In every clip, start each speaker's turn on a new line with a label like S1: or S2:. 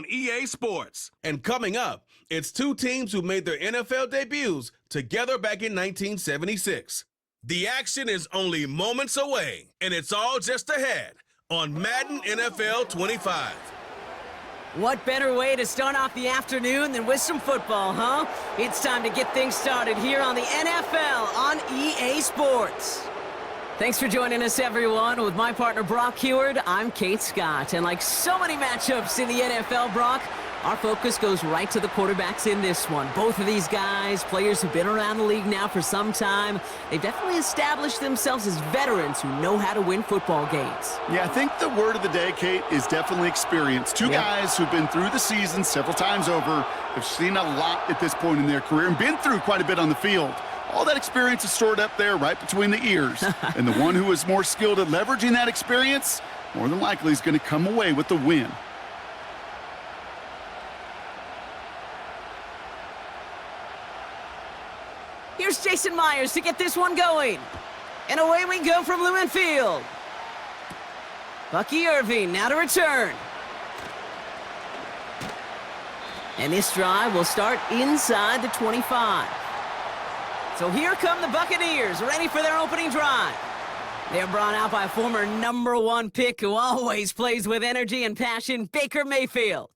S1: on EA Sports. And coming up, it's two teams who made their NFL debuts together back in 1976. The action is only moments away, and it's all just ahead on Madden NFL 25.
S2: What better way to start off the afternoon than with some football, huh? It's time to get things started here on the NFL on EA Sports. Thanks for joining us, everyone. With my partner, Brock Heward, I'm Kate Scott. And like so many matchups in the NFL, Brock, our focus goes right to the quarterbacks in this one. Both of these guys, players who've been around the league now for some time, they've definitely established themselves as veterans who know how to win football games.
S3: Yeah, I think the word of the day, Kate, is definitely experience. Two guys who've been through the season several times over, have seen a lot at this point in their career, and been through quite a bit on the field. All that experience is stored up there right between the ears. And the one who is more skilled at leveraging that experience, more than likely is going to come away with the win.
S2: Here's Jason Myers to get this one going. And away we go from Lumen Field. Bucky Irving now to return. And this drive will start inside the 25. So here come the Buccaneers, ready for their opening drive. They're brought out by former #1 pick who always plays with energy and passion, Baker Mayfield.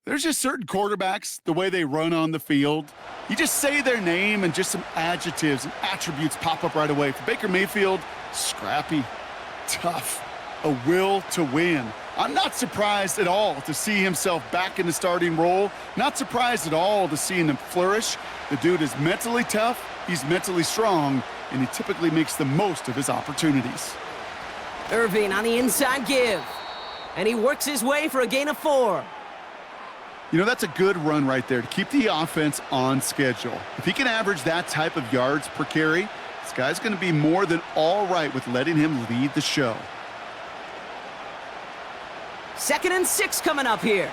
S3: There's just certain quarterbacks, the way they run on the field. You just say their name and just some adjectives and attributes pop up right away. For Baker Mayfield, scrappy, tough, a will to win. I'm not surprised at all to see himself back in the starting role. Not surprised at all to see him flourish. The dude is mentally tough, he's mentally strong, and he typically makes the most of his opportunities.
S2: Irving on the inside give. And he works his way for a gain of 4.
S3: You know, that's a good run right there to keep the offense on schedule. If he can average that type of yards per carry, this guy's going to be more than all right with letting him lead the show.
S2: 2nd and 6 coming up here.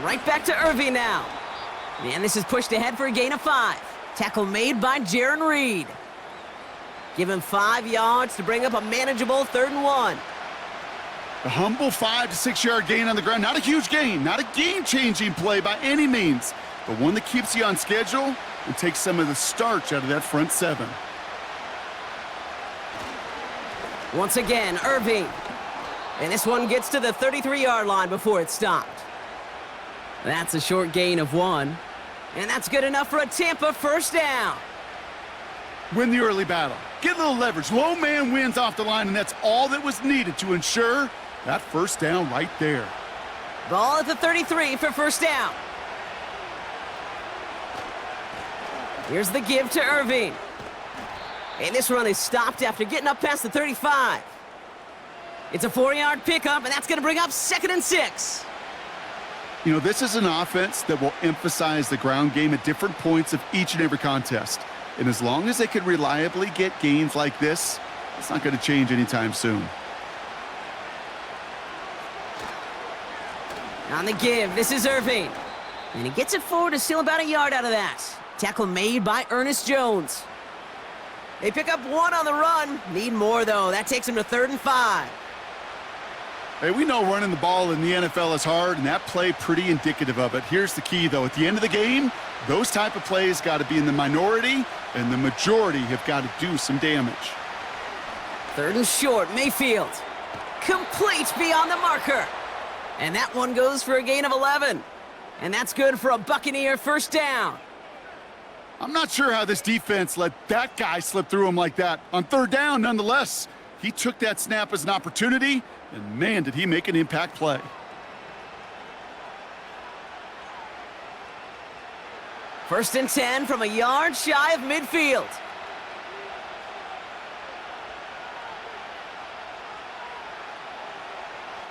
S2: Right back to Irving now. And this is pushed ahead for a gain of 5. Tackle made by Jaron Reed. Give him 5 yards to bring up a manageable 3rd and 1.
S3: A humble 5 to 6 yard gain on the ground. Not a huge gain, not a game-changing play by any means, but one that keeps you on schedule and takes some of the starch out of that front 7.
S2: Once again, Irving. And this one gets to the 33-yard line before it's stopped. That's a short gain of 1. And that's good enough for a Tampa 1st down.
S3: Win the early battle. Get a little leverage. Low man wins off the line, and that's all that was needed to ensure that 1st down right there.
S2: Ball at the 33 for 1st down. Here's the give to Irving. And this run is stopped after getting up past the 35. It's a 4-yard pickup, and that's going to bring up 2nd and 6.
S3: You know, this is an offense that will emphasize the ground game at different points of each and every contest. And as long as they can reliably get gains like this, it's not going to change anytime soon.
S2: On the give, this is Irving. And he gets it forward to steal about a yard out of that. Tackle made by Ernest Jones. They pick up 1 on the run. Need more, though. That takes him to 3rd and 5.
S3: Hey, we know running the ball in the NFL is hard, and that play pretty indicative of it. Here's the key, though. At the end of the game, those type of plays got to be in the minority, and the majority have got to do some damage.
S2: 3rd and short, Mayfield. Complete beyond the marker. And that one goes for a gain of 11. And that's good for a Buccaneer 1st down.
S3: I'm not sure how this defense let that guy slip through him like that. On 3rd down, nonetheless, he took that snap as an opportunity, and man, did he make an impact play.
S2: First and 10 from a yard shy of midfield.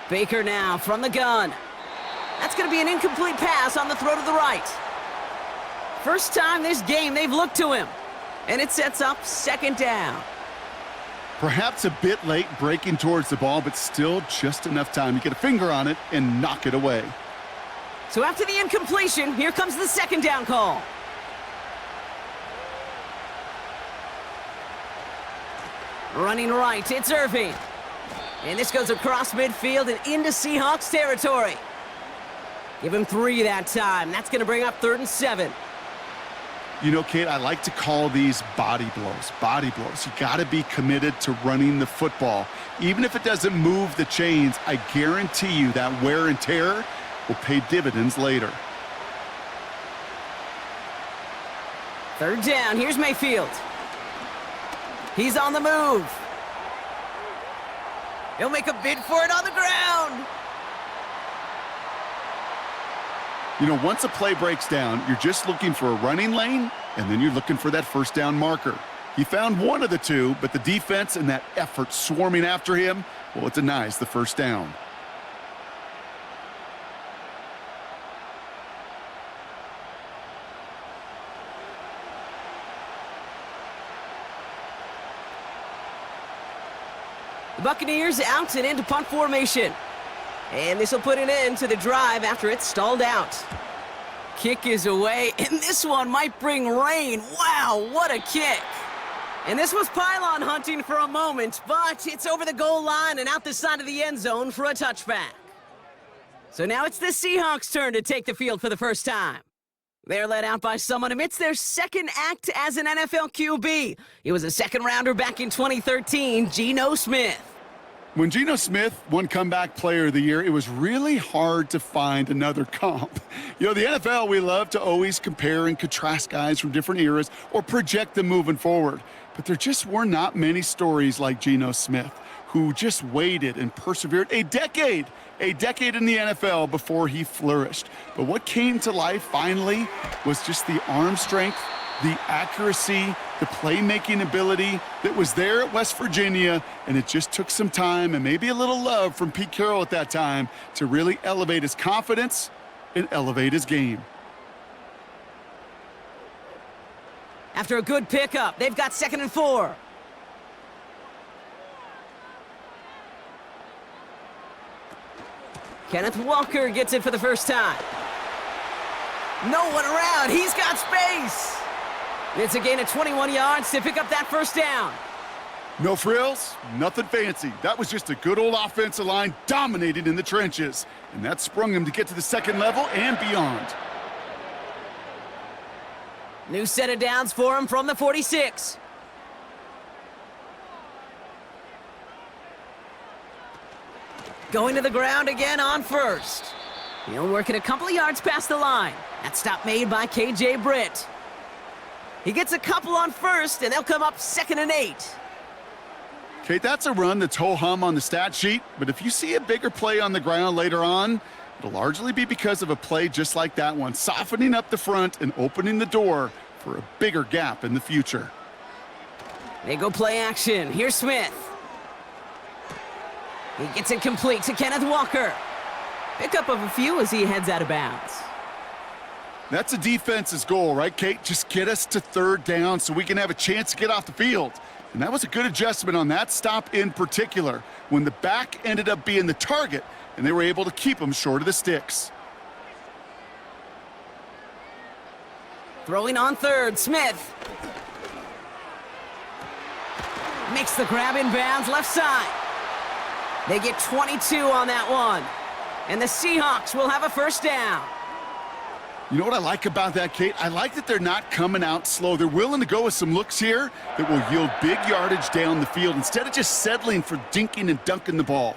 S2: Baker now from the gun. That's going to be an incomplete pass on the throw to the right. First time this game they've looked to him. And it sets up 2nd down.
S3: Perhaps a bit late breaking towards the ball, but still just enough time to get a finger on it and knock it away.
S2: So after the incompletion, here comes the 2nd down call. Running right, it's Irving. And this goes across midfield and into Seahawks territory. Give him 3 that time. That's going to bring up 3rd and 7.
S3: You know, Kate, I like to call these body blows. Body blows. You got to be committed to running the football. Even if it doesn't move the chains, I guarantee you that wear and tear will pay dividends later.
S2: 3rd down. Here's Mayfield. He's on the move. He'll make a bid for it on the ground.
S3: You know, once a play breaks down, you're just looking for a running lane, and then you're looking for that 1st down marker. He found one of the two, but the defense and that effort swarming after him, well, it denies the 1st down.
S2: The Buccaneers out and into punt formation. And this will put an end to the drive after it's stalled out. Kick is away, and this one might bring rain. Wow, what a kick. And this was pylon hunting for a moment, but it's over the goal line and out the side of the end zone for a touchback. So now it's the Seahawks' turn to take the field for the first time. They're led out by someone amidst their 2nd act as an NFL QB. He was a 2nd-rounder back in 2013, Geno Smith.
S3: When Geno Smith won Comeback Player of the Year, it was really hard to find another comp. You know, the NFL, we love to always compare and contrast guys from different eras or project them moving forward. But there just were not many stories like Geno Smith, who just waited and persevered a decade in the NFL before he flourished. But what came to life finally was just the arm strength, the accuracy, the playmaking ability that was there at West Virginia, and it just took some time and maybe a little love from Pete Carroll at that time to really elevate his confidence and elevate his game.
S2: After a good pickup, they've got 2nd and 4. Kenneth Walker gets it for the first time. No one around. He's got space. It's a gain of 21 yards to pick up that 1st down.
S3: No frills, nothing fancy. That was just a good old offensive line dominating in the trenches. And that sprung him to get to the 2nd level and beyond.
S2: New set of downs for him from the 46. Going to the ground again on 1st. He'll work it a couple of yards past the line. That stop made by K.J. Britt. He gets a couple on 1st, and they'll come up 2nd and 8.
S3: Kate, that's a run that's ho-hum on the stat sheet, but if you see a bigger play on the ground later on, it'll largely be because of a play just like that one, softening up the front and opening the door for a bigger gap in the future.
S2: They go play action. Here's Smith. He gets it complete to Kenneth Walker. Pickup of a few as he heads out of bounds.
S3: That's a defense's goal, right, Kate? Just get us to 3rd down so we can have a chance to get off the field. And that was a good adjustment on that stop in particular, when the back ended up being the target, and they were able to keep him short of the sticks.
S2: Throwing on 3rd, Smith. Makes the grab in bounds, left side. They get 22 on that one. And the Seahawks will have a 1st down.
S3: You know what I like about that, Kate? I like that they're not coming out slow. They're willing to go with some looks here that will yield big yardage down the field instead of just settling for dinking and dunking the ball.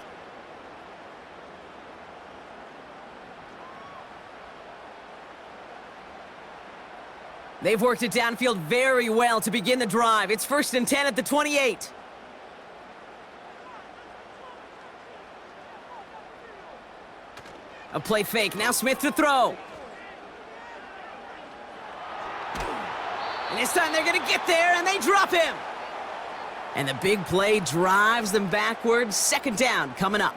S2: They've worked it downfield very well to begin the drive. It's 1st and 10 at the 28. A play fake. Now Smith to throw. And this time they're going to get there, and they drop him. And the big play drives them backwards. 2nd down coming up.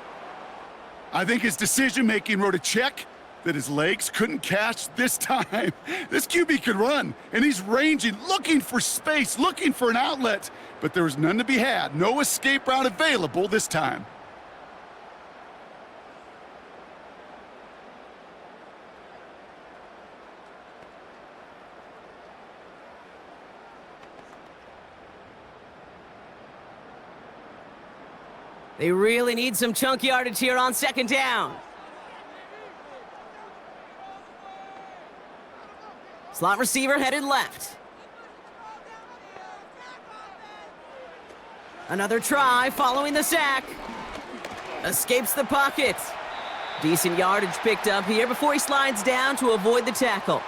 S3: I think his decision-making wrote a check that his legs couldn't catch this time. This QB could run, and he's ranging, looking for space, looking for an outlet. But there was none to be had. No escape route available this time.
S2: They really need some chunk yardage here on second down. Slot receiver headed left. Another try following the sack. Escapes the pocket. Decent yardage picked up here before he slides down to avoid the tackle.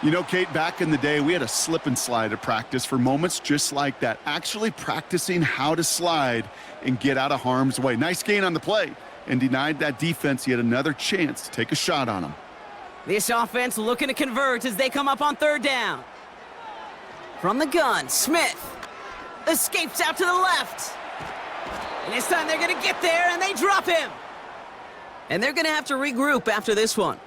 S3: You know, Kate, back in the day, we had a slip and slide at practice for moments just like that. Actually practicing how to slide and get out of harm's way. Nice gain on the play and denied that defense yet another chance to take a shot on him.
S2: This offense looking to convert as they come up on third down. From the gun, Smith escapes out to the left. And this time they're going to get there, and they drop him. And they're going to have to regroup after this one.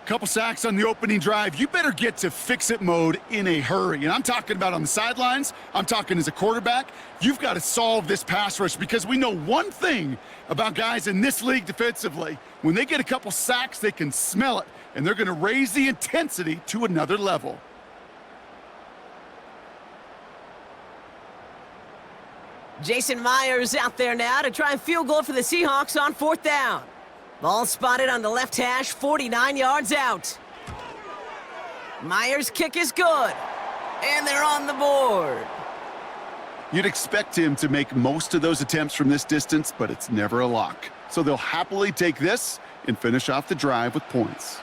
S3: Couple sacks on the opening drive. You better get to fix-it mode in a hurry. And I'm talking about on the sidelines. I'm talking as a quarterback. You've got to solve this pass rush because we know one thing about guys in this league defensively. When they get a couple sacks, they can smell it, and they're going to raise the intensity to another level.
S2: Jason Myers out there now to try and field goal for the Seahawks on fourth down. Ball spotted on the left hash, 49 yards out. Myers' kick is good, and they're on the board.
S3: You'd expect him to make most of those attempts from this distance, but it's never a lock. So they'll happily take this and finish off the drive with points.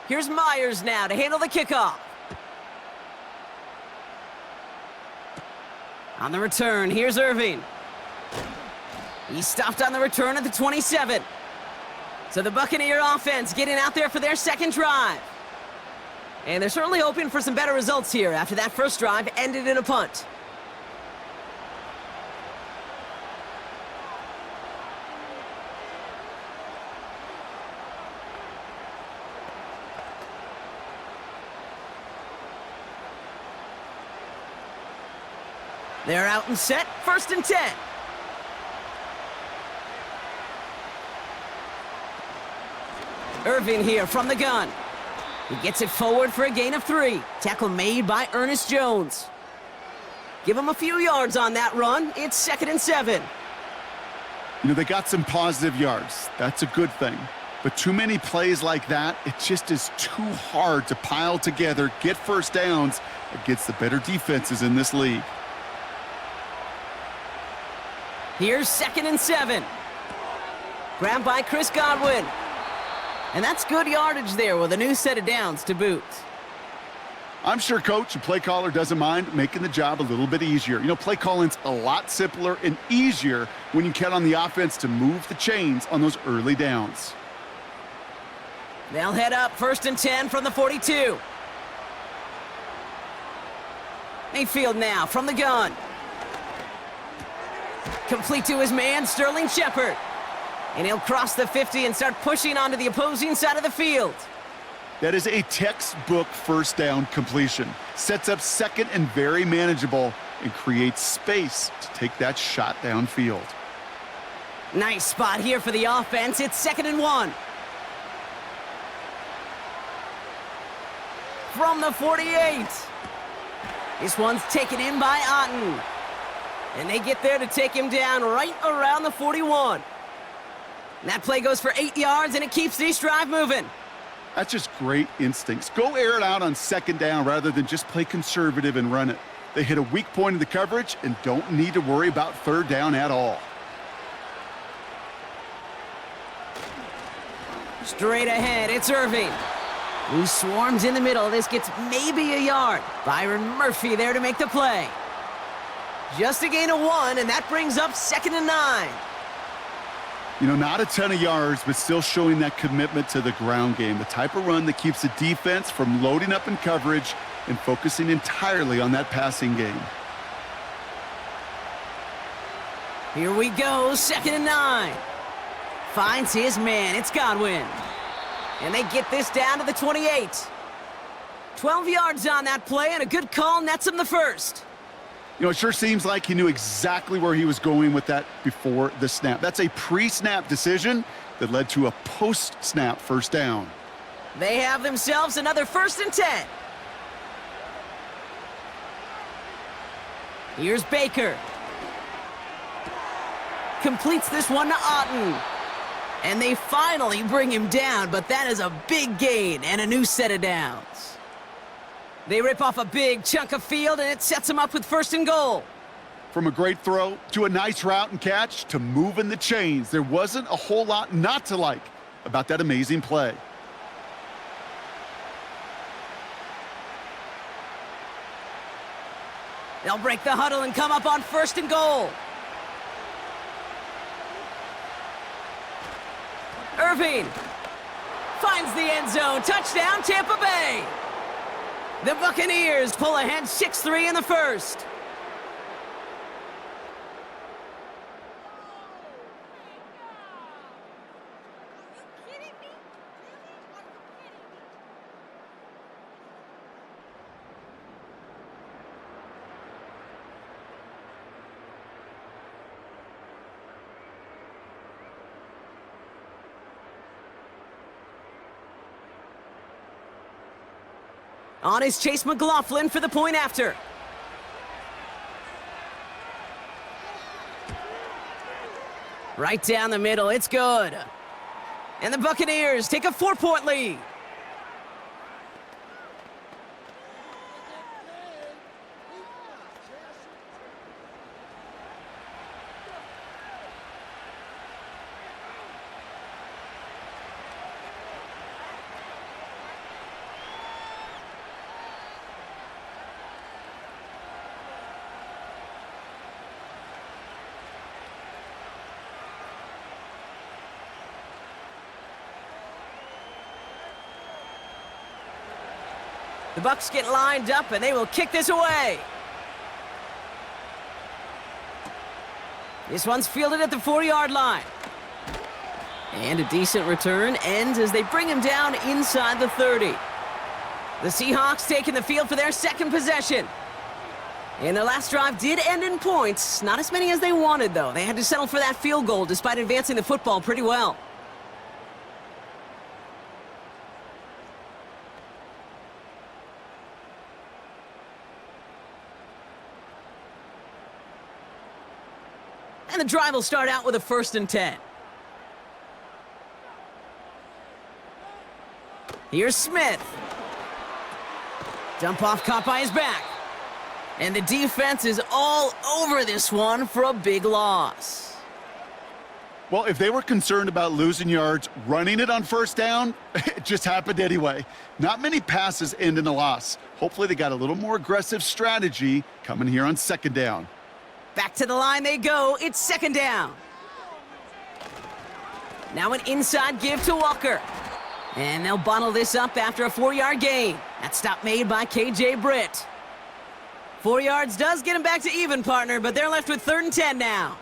S2: Here's Myers now to handle the kickoff. On the return, here's Irving. He stopped on the return at the 27. So the Buccaneer offense getting out there for their second drive. And they're certainly hoping for some better results here after that first drive ended in a punt. They're out and set, 1st and 10. Irving here from the gun. He gets it forward for a gain of 3. Tackle made by Ernest Jones. Give him a few yards on that run. It's 2nd and 7.
S3: You know, they got some positive yards. That's a good thing. But too many plays like that, it just is too hard to pile together, get first downs against the better defenses in this league.
S2: Here's 2nd and 7. Grabbed by Chris Godwin. And that's good yardage there with a new set of downs to boot.
S3: I'm sure coach and play caller doesn't mind making the job a little bit easier. You know, play calling's a lot simpler and easier when you count on the offense to move the chains on those early downs.
S2: They'll head up 1st and 10 from the 42. Mayfield now from the gun. Complete to his man, Sterling Shepard. And he'll cross the 50 and start pushing onto the opposing side of the field.
S3: That is a textbook first down completion. Sets up second and very manageable and creates space to take that shot downfield.
S2: Nice spot here for the offense. It's 2nd and 1. From the 48. This one's taken in by Otten. And they get there to take him down right around the 41. And that play goes for 8 yards, and it keeps this drive moving.
S3: That's just great instincts. Go air it out on 2nd down rather than just play conservative and run it. They hit a weak point in the coverage and don't need to worry about 3rd down at all.
S2: Straight ahead, it's Irving, who swarms in the middle. This gets maybe a yard. Byron Murphy there to make the play. Just a gain of 1, and that brings up 2nd and 9.
S3: You know, not a ton of yards, but still showing that commitment to the ground game. The type of run that keeps the defense from loading up in coverage and focusing entirely on that passing game.
S2: Here we go, 2nd and 9. Finds his man, it's Godwin. And they get this down to the 28. 12 yards on that play, and a good call nets him the first.
S3: You know, it sure seems like he knew exactly where he was going with that before the snap. That's a pre-snap decision that led to a post-snap first down.
S2: They have themselves another 1st and 10. Here's Baker. Completes this one to Otten. And they finally bring him down, but that is a big gain and a new set of downs. They rip off a big chunk of field, and it sets them up with 1st and goal.
S3: From a great throw to a nice route and catch to moving the chains, there wasn't a whole lot not to like about that amazing play.
S2: They'll break the huddle and come up on 1st and goal. Irving finds the end zone. Touchdown, Tampa Bay. The Buccaneers pull ahead 6-3 in the first. On is Chase McLaughlin for the point after. Right down the middle, it's good. And the Buccaneers take a 4-point lead. The Bucs get lined up, and they will kick this away. This one's fielded at the 4-yard line. And a decent return ends as they bring him down inside the 30. The Seahawks taking the field for their 2nd possession. And their last drive did end in points. Not as many as they wanted, though. They had to settle for that field goal despite advancing the football pretty well. And the drive will start out with a 1st and 10. Here's Smith. Dump off caught by his back. And the defense is all over this one for a big loss.
S3: Well, if they were concerned about losing yards, running it on 1st down, it just happened anyway. Not many passes end in a loss. Hopefully they got a little more aggressive strategy coming here on 2nd down.
S2: Back to the line they go. It's 2nd down. Now an inside give to Walker. And they'll bottle this up after a 4-yard gain. That stop made by KJ Britt. 4 yards does get him back to even, partner, but they're left with 3rd and 10 now.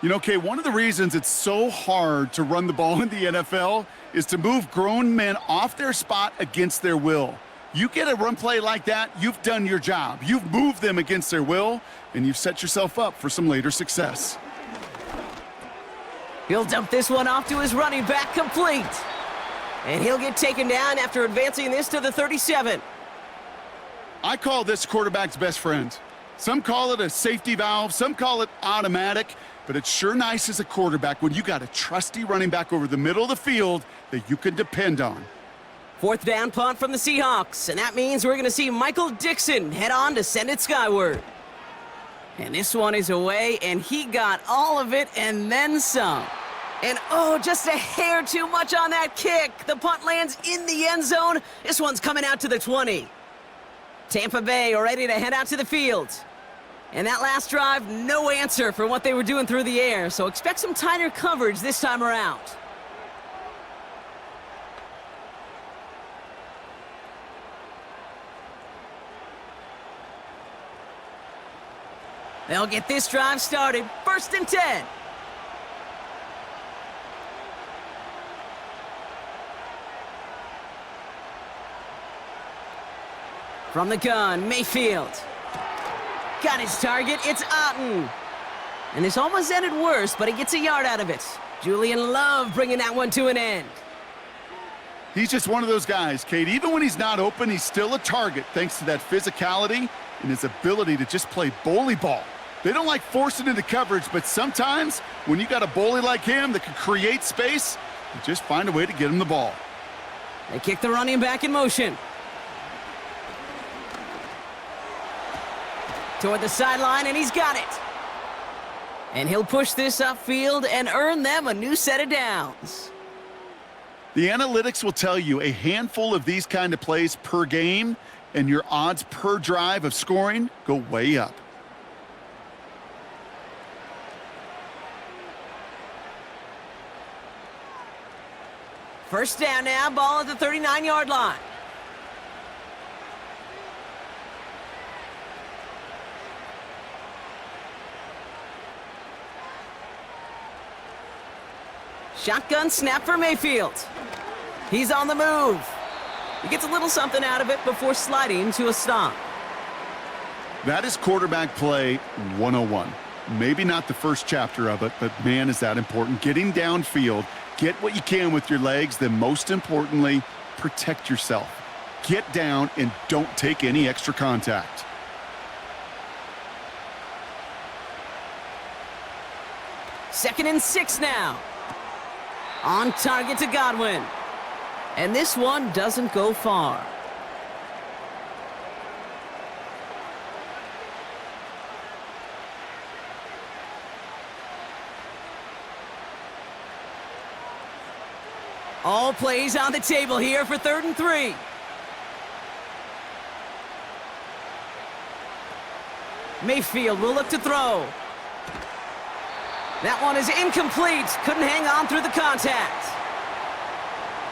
S3: You know, Kay, one of the reasons it's so hard to run the ball in the NFL is to move grown men off their spot against their will. You get a run play like that, you've done your job. You've moved them against their will, and you've set yourself up for some later success.
S2: He'll dump this one off to his running back, complete. And he'll get taken down after advancing this to the 37.
S3: I call this quarterback's best friend. Some call it a safety valve, some call it automatic, but it's sure nice as a quarterback when you got a trusty running back over the middle of the field that you can depend on.
S2: 4th down punt from the Seahawks, and that means we're going to see Michael Dixon head on to send it skyward. And this one is away, and he got all of it and then some. And oh, just a hair too much on that kick. The punt lands in the end zone. This one's coming out to the 20. Tampa Bay are ready to head out to the field. And that last drive, no answer for what they were doing through the air, so expect some tighter coverage this time around. They'll get this drive started. 1st and 10. From the gun, Mayfield. Got his target, it's Otten. And this almost ended worse, but he gets a yard out of it. Julian Love bringing that one to an end.
S3: He's just one of those guys, Kate. Even when he's not open, he's still a target thanks to that physicality and his ability to just play bully ball. They don't like forcing into coverage, but sometimes when you got a bully like him that can create space, you just find a way to get him the ball.
S2: They kick the running back in motion. Toward the sideline, and he's got it. And he'll push this upfield and earn them a new set of downs.
S3: The analytics will tell you a handful of these kind of plays per game, and your odds per drive of scoring go way up.
S2: First down now, ball at the 39-yard line. Shotgun snap for Mayfield. He's on the move. He gets a little something out of it before sliding to a stop.
S3: That is quarterback play 101. Maybe not the first chapter of it, but man, is that important. Getting downfield, get what you can with your legs, then most importantly, protect yourself. Get down and don't take any extra contact.
S2: Second and 6 now. On target to Godwin. And this one doesn't go far. All plays on the table here for 3rd and 3. Mayfield will look to throw. That one is incomplete. Couldn't hang on through the contact.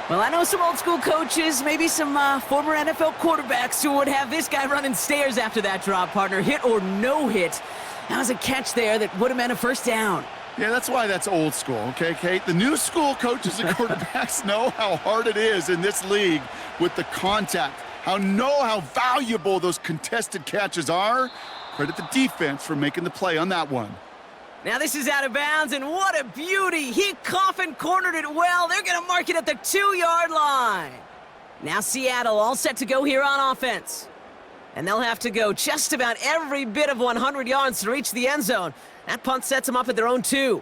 S2: Well, I know some old school coaches, maybe some former NFL quarterbacks who would have this guy running stairs after that drop, partner. Hit or no hit. That was a catch there that would have meant a first down.
S3: Yeah, that's why that's old school, okay, Kate? The new school coaches and quarterbacks know how hard it is in this league with the contact, how valuable those contested catches are. Credit the defense for making the play on that one.
S2: Now this is out of bounds, and what a beauty. He coffin cornered it well. They're going to mark it at the 2-yard line. Now Seattle all set to go here on offense. And they'll have to go just about every bit of 100 yards to reach the end zone. That punt sets them up at their own 2.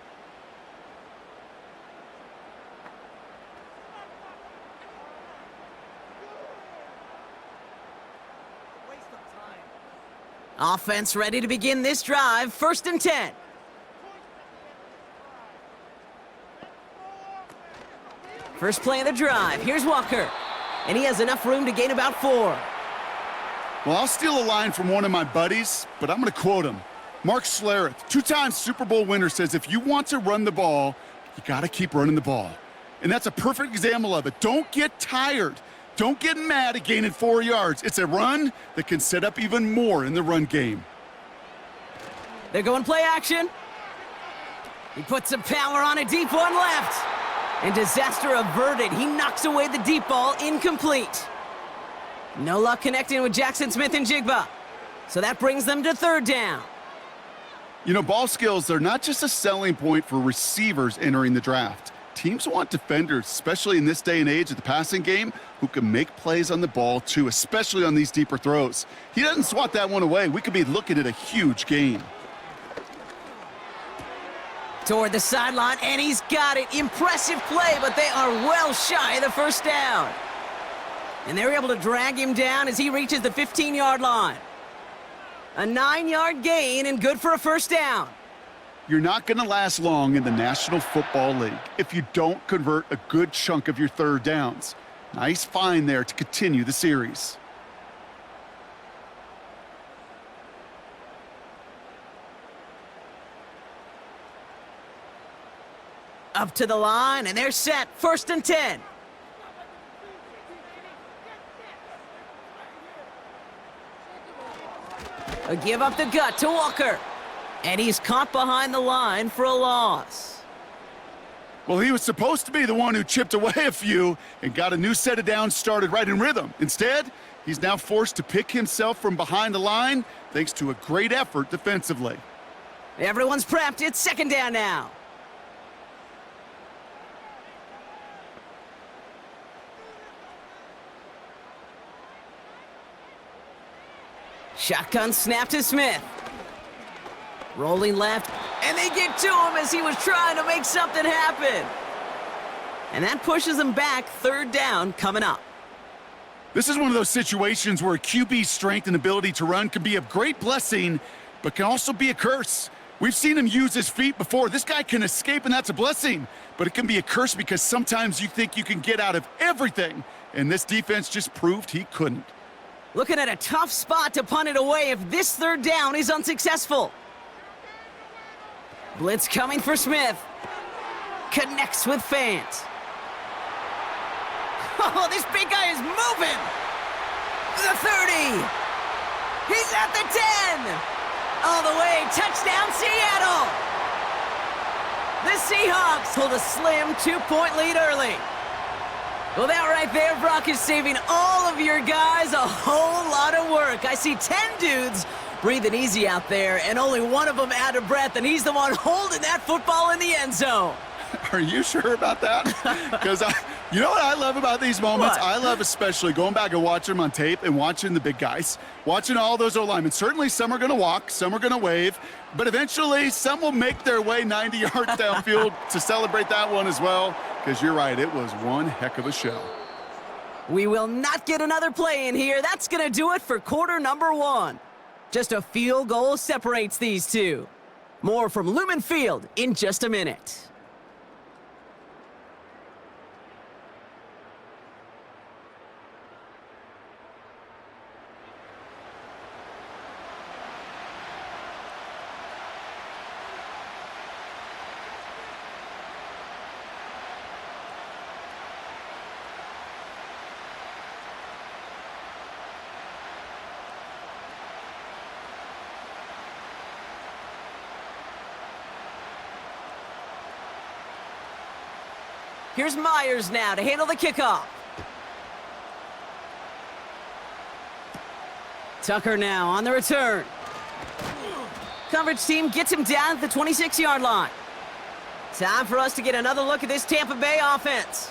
S2: Offense ready to begin this drive. 1st and 10. First play of the drive. Here's Walker. And he has enough room to gain about 4.
S3: Well, I'll steal a line from one of my buddies, but I'm going to quote him. Mark Schlereth, 2-time Super Bowl winner, says if you want to run the ball, you got to keep running the ball. And that's a perfect example of it. Don't get tired. Don't get mad at gaining 4 yards. It's a run that can set up even more in the run game.
S2: They're going play action. He puts some power on a deep one left. And disaster averted. He knocks away the deep ball, incomplete. No luck connecting with Jackson Smith and Jigba. So that brings them to 3rd down.
S3: You know, ball skills are not just a selling point for receivers entering the draft. Teams want defenders, especially in this day and age of the passing game, who can make plays on the ball too, especially on these deeper throws. He doesn't swat that one away. We could be looking at a huge gain.
S2: Toward the sideline, and he's got it. Impressive play, but they are well shy of the first down. And they're able to drag him down as he reaches the 15-yard line. A 9-yard gain and good for a first down.
S3: You're not going to last long in the National Football League if you don't convert a good chunk of your 3rd downs. Nice find there to continue the series.
S2: Up to the line, and they're set. 1st and 10. A give up the gut to Walker. And he's caught behind the line for a loss.
S3: Well, he was supposed to be the one who chipped away a few and got a new set of downs started right in rhythm. Instead, he's now forced to pick himself from behind the line thanks to a great effort defensively.
S2: Everyone's prepped. It's second down now. Shotgun snap to Smith. Rolling left, and they get to him as he was trying to make something happen. And that pushes him back. Third down coming up.
S3: This is one of those situations where a QB's strength and ability to run can be a great blessing, but can also be a curse. We've seen him use his feet before. This guy can escape, and that's a blessing. But it can be a curse because sometimes you think you can get out of everything, and this defense just proved he couldn't.
S2: Looking at a tough spot to punt it away if this third down is unsuccessful. Blitz coming for Smith. Connects with Fant. Oh, this big guy is moving! The 30! He's at the 10! All the way, touchdown Seattle! The Seahawks hold a slim 2-point lead early. Well, that right there, Brock, is saving all of your guys a whole lot of work. I see 10 dudes breathing easy out there, and only one of them out of breath, and he's the one holding that football in the end zone.
S3: Are you sure about that? Because you know what I love about these moments?
S2: What?
S3: I love especially going back and watching them on tape and watching the big guys, watching all those O-linemen. Certainly some are going to walk, some are going to wave, but eventually some will make their way 90 yards downfield to celebrate that one as well, because you're right, it was one heck of a show.
S2: We will not get another play in here. That's going to do it for quarter number 1. Just a field goal separates these two. More from Lumen Field in just a minute. Here's Myers now to handle the kickoff. Tucker now on the return. Coverage team gets him down at the 26-yard line. Time for us to get another look at this Tampa Bay offense.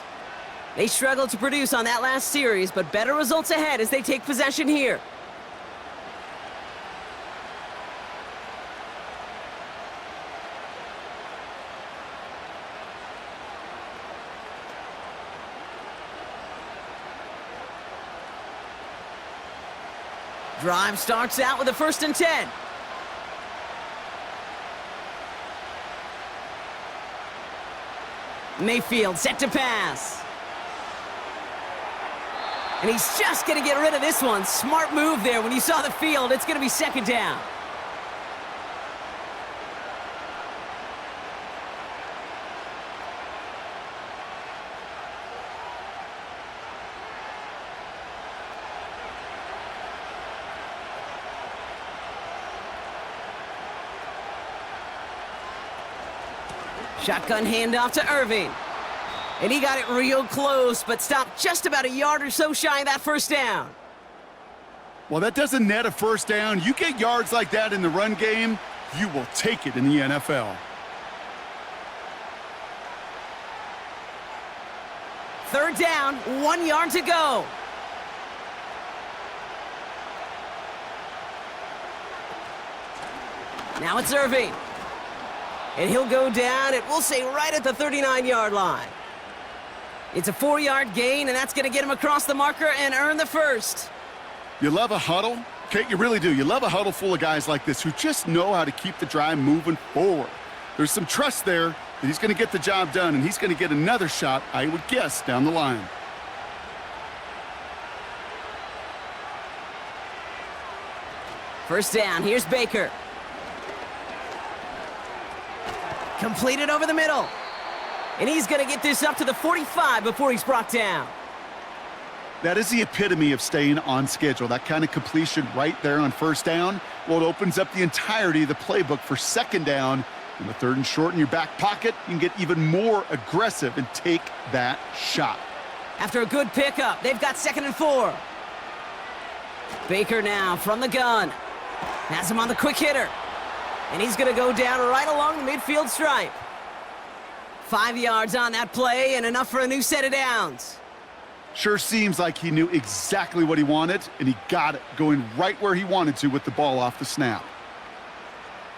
S2: They struggled to produce on that last series, but better results ahead as they take possession here. Drive starts out with a 1st and 10. Mayfield set to pass. And he's just going to get rid of this one. Smart move there. When you saw the field, it's going to be second down. Shotgun handoff to Irving. And he got it real close, but stopped just about a yard or so shy of that first down.
S3: Well, that doesn't net a first down. You get yards like that in the run game, you will take it in the NFL.
S2: Third down, 1 yard to go. Now it's Irving. And he'll go down, and we'll say right at the 39-yard line. It's a 4-yard gain, and that's going to get him across the marker and earn the first.
S3: You love a huddle? Okay, you really do. You love a huddle full of guys like this who just know how to keep the drive moving forward. There's some trust there that he's going to get the job done, and he's going to get another shot, I would guess, down the line.
S2: First down, here's Baker. Completed over the middle. And he's going to get this up to the 45 before he's brought down.
S3: That is the epitome of staying on schedule. That kind of completion right there on first down, well, it opens up the entirety of the playbook for second down On the 3rd and short in your back pocket, you can get even more aggressive and take that shot.
S2: After a good pickup, they've got 2nd and 4. Baker now from the gun. Has him on the quick hitter. And he's going to go down right along the midfield stripe. 5 yards on that play and enough for a new set of downs.
S3: Sure seems like he knew exactly what he wanted, and he got it, going right where he wanted to with the ball off the snap.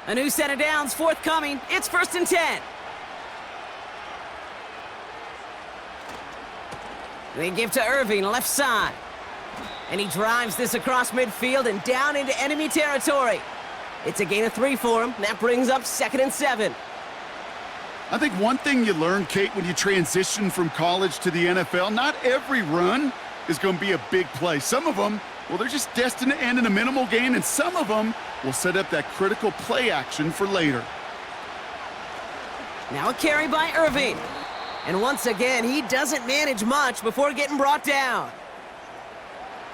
S2: A new set of downs forthcoming. It's 1st and 10. They give to Irving, left side. And he drives this across midfield and down into enemy territory. It's a gain of 3 for him. That brings up 2nd and 7.
S3: I think one thing you learn, Kate, when you transition from college to the NFL, not every run is going to be a big play. Some of them, well, they're just destined to end in a minimal gain, and some of them will set up that critical play action for later.
S2: Now a carry by Irving. And once again, he doesn't manage much before getting brought down.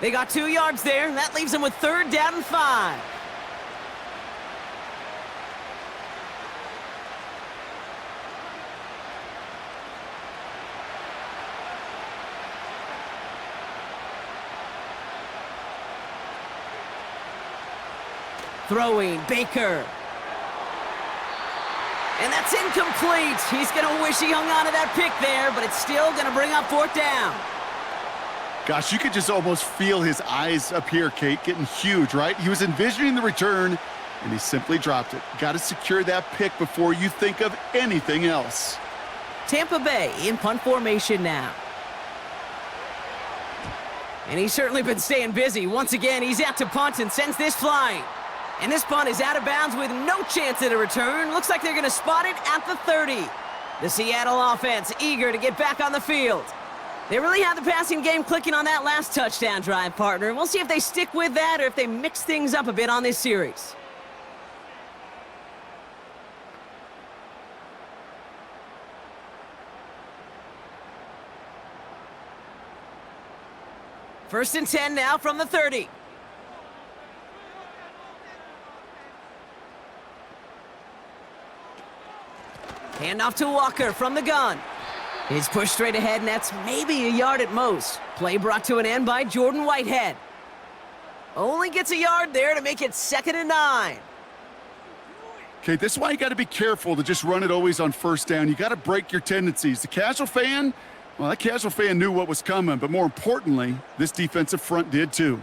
S2: They got 2 yards there. That leaves them with 3rd down and 5. Throwing, Baker. And that's incomplete. He's going to wish he hung on to that pick there, but it's still going to bring up 4th down.
S3: Gosh, you could just almost feel his eyes up here, Kate, getting huge, right? He was envisioning the return, and he simply dropped it. Got to secure that pick before you think of anything else.
S2: Tampa Bay in punt formation now. And he's certainly been staying busy. Once again, he's out to punt and sends this flying. And this punt is out of bounds with no chance at a return. Looks like they're going to spot it at the 30. The Seattle offense eager to get back on the field. They really had the passing game clicking on that last touchdown drive, partner. We'll see if they stick with that or if they mix things up a bit on this series. First and 10 now from the 30. Handoff to Walker from the gun. He's pushed straight ahead, and that's maybe a yard at most. Play brought to an end by Jordan Whitehead. Only gets a yard there to make it 2nd and 9.
S3: Okay, this is why you got to be careful to just run it always on 1st down. You got to break your tendencies. The casual fan, well, that casual fan knew what was coming, but more importantly, this defensive front did too.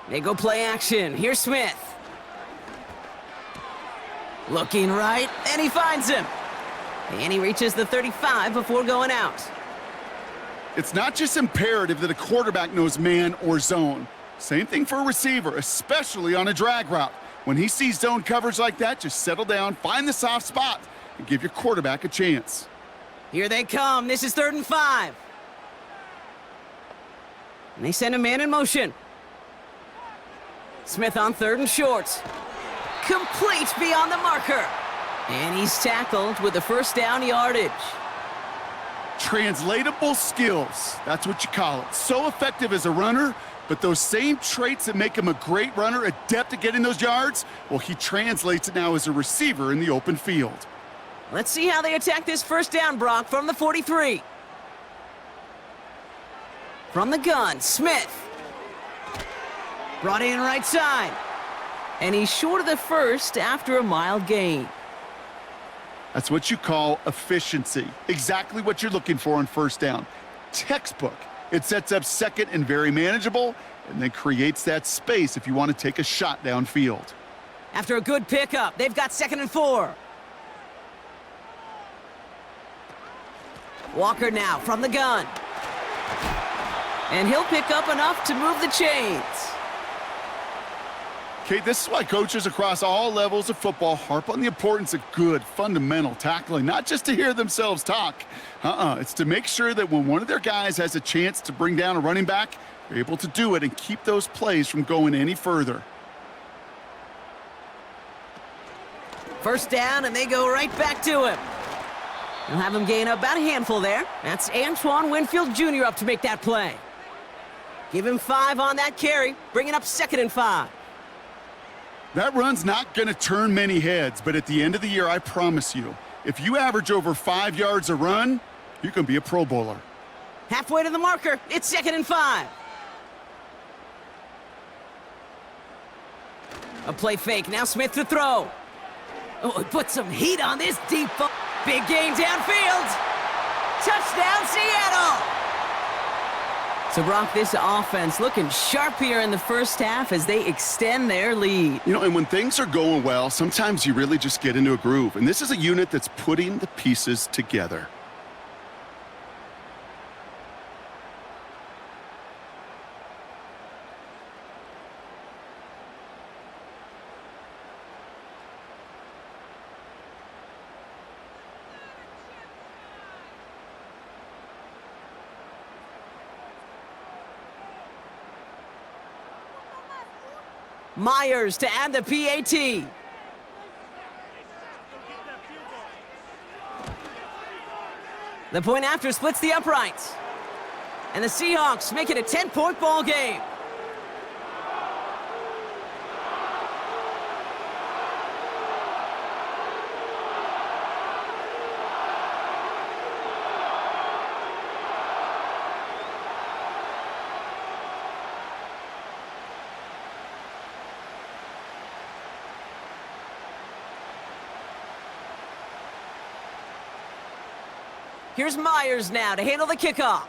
S2: They go play action. Here's Smith. Looking right, and he finds him. And he reaches the 35 before going out.
S3: It's not just imperative that a quarterback knows man or zone. Same thing for a receiver, especially on a drag route. When he sees zone coverage like that, just settle down, find the soft spot, and give your quarterback a chance.
S2: Here they come. This is 3rd and 5. And they send a man in motion. Smith on 3rd and short. Complete beyond the marker. And he's tackled with the 1st down yardage.
S3: Translatable skills, that's what you call it. So effective as a runner, but those same traits that make him a great runner, adept at getting those yards, well, he translates it now as a receiver in the open field.
S2: Let's see how they attack this 1st down, Brock, from the 43. From the gun, Smith. Brought in right side. And he's short of the 1st after a mild gain.
S3: That's what you call efficiency. Exactly what you're looking for on 1st down. Textbook. It sets up 2nd and very manageable, and then creates that space if you want to take a shot downfield.
S2: After a good pickup, they've got 2nd and 4. Walker now from the gun. And he'll pick up enough to move the chains.
S3: Kate, this is why coaches across all levels of football harp on the importance of good, fundamental tackling, not just to hear themselves talk. It's to make sure that when one of their guys has a chance to bring down a running back, they're able to do it and keep those plays from going any further.
S2: 1st down, and they go right back to him. They'll have him gain about a handful there. That's Antoine Winfield Jr. up to make that play. Give him 5 on that carry, bringing up 2nd and 5.
S3: That run's not going to turn many heads, but at the end of the year, I promise you, if you average over 5 yards a run, you can be a Pro Bowler.
S2: Halfway to the marker. It's 2nd and 5. A play fake. Now Smith to throw. Oh, put some heat on this deep ball. Big gain downfield. Touchdown, Seattle. So, Brock, this offense looking sharp here in the first half as they extend their lead.
S3: You know, and when things are going well, sometimes you really just get into a groove. And this is a unit that's putting the pieces together.
S2: Myers to add the PAT. The point after splits the uprights. And the Seahawks make it a 10-point ball game. Here's Myers now to handle the kickoff.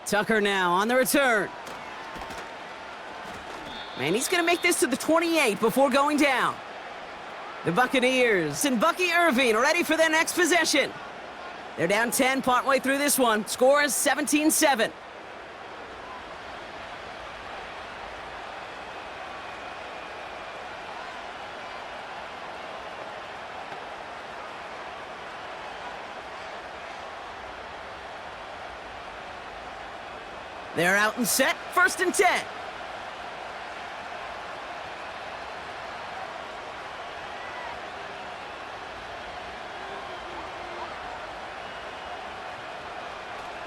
S2: Tucker now on the return. And he's going to make this to the 28 before going down. The Buccaneers and Bucky Irving ready for their next possession. They're down 10 partway through this one. Score is 17-7. They're out and set. 1st and 10.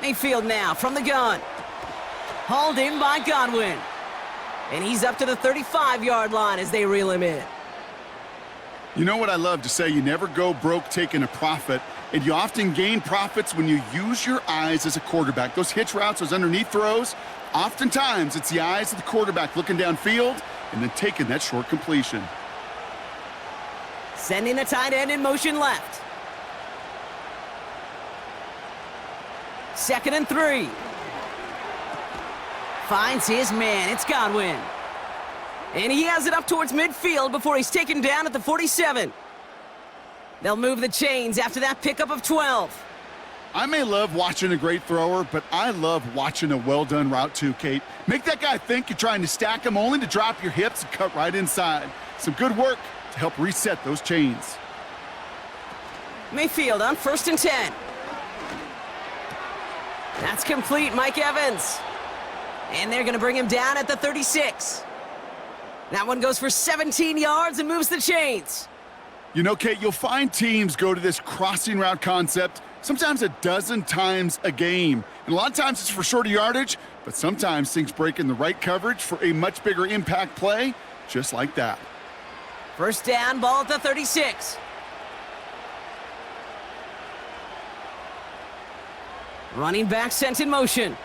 S2: Mayfield now from the gun. Hauled in by Godwin. And he's up to the 35-yard line as they reel him in.
S3: You know what I love to say? You never go broke taking a profit, and you often gain profits when you use your eyes as a quarterback. Those hitch routes, those underneath throws, oftentimes it's the eyes of the quarterback looking downfield and then taking that short completion.
S2: Sending the tight end in motion left. 2nd and 3. Finds his man. It's Godwin. And he has it up towards midfield before he's taken down at the 47. They'll move the chains after that pickup of 12.
S3: I may love watching a great thrower, but I love watching a well-done route too, Kate. Make that guy think you're trying to stack him only to drop your hips and cut right inside. Some good work to help reset those chains.
S2: Mayfield on 1st and 10. That's complete, Mike Evans. And they're going to bring him down at the 36. That one goes for 17 yards and moves the chains.
S3: You know, Kate, you'll find teams go to this crossing route concept sometimes a dozen times a game. And a lot of times it's for shorter yardage, but sometimes things break in the right coverage for a much bigger impact play, just like that.
S2: 1st down, ball at the 36. Running back sent in motion.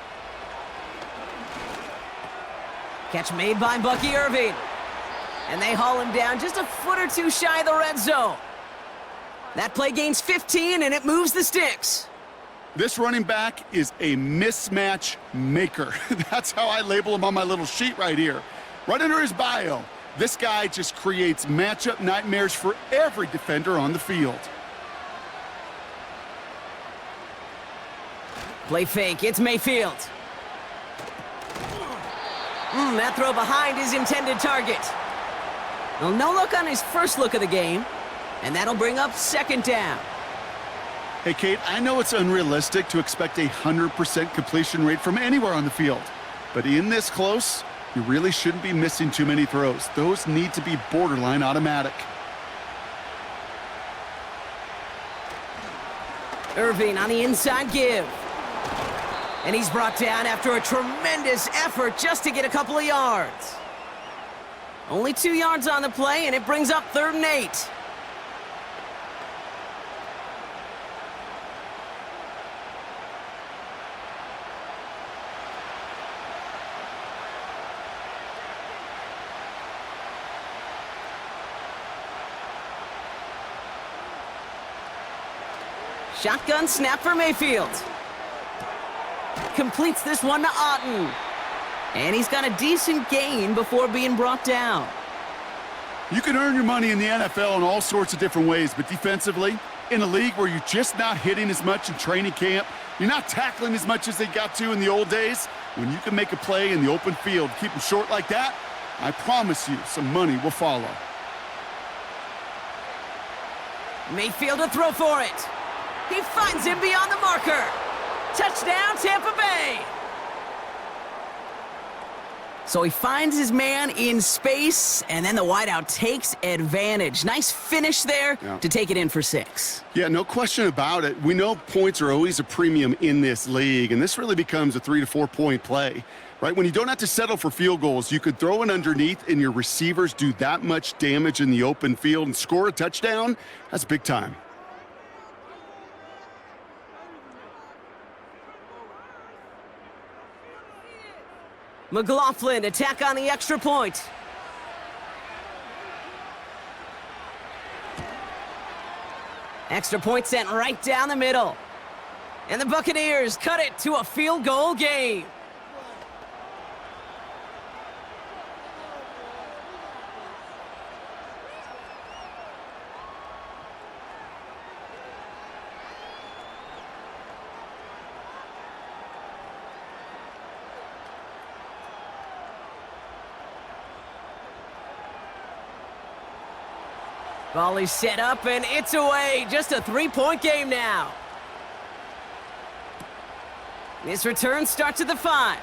S2: Catch made by Bucky Irving. And they haul him down just a foot or two shy of the red zone. That play gains 15, and it moves the sticks.
S3: This running back is a mismatch maker. That's how I label him on my little sheet right here. Right under his bio, this guy just creates matchup nightmares for every defender on the field.
S2: Play fake, it's Mayfield. That throw behind his intended target. Well, no look on his first look of the game, and that'll bring up 2nd down.
S3: Hey, Kate, I know it's unrealistic to expect a 100% completion rate from anywhere on the field, but in this close, you really shouldn't be missing too many throws. Those need to be borderline automatic.
S2: Irving on the inside give. And he's brought down after a tremendous effort just to get a couple of yards. Only 2 yards on the play, and it brings up 3rd and 8. Shotgun snap for Mayfield. Completes this one to Otten. And he's got a decent gain before being brought down.
S3: You can earn your money in the NFL in all sorts of different ways, but defensively, in a league where you're just not hitting as much in training camp, you're not tackling as much as they got to in the old days, when you can make a play in the open field, keep them short like that, I promise you some money will follow.
S2: Mayfield to throw for it. He finds him beyond the marker. Touchdown, Tampa Bay. So he finds his man in space, and then the wideout takes advantage. Nice finish there to take it in for 6.
S3: Yeah, no question about it. We know points are always a premium in this league, and this really becomes a 3 to 4 point play, right? When you don't have to settle for field goals, you could throw it underneath, and your receivers do that much damage in the open field and score a touchdown. That's big time.
S2: McLaughlin attack on the extra point. Extra point sent right down the middle. And the Buccaneers cut it to a field goal game. Volley set up, and it's away. Just a 3-point game now. This return starts at the 5.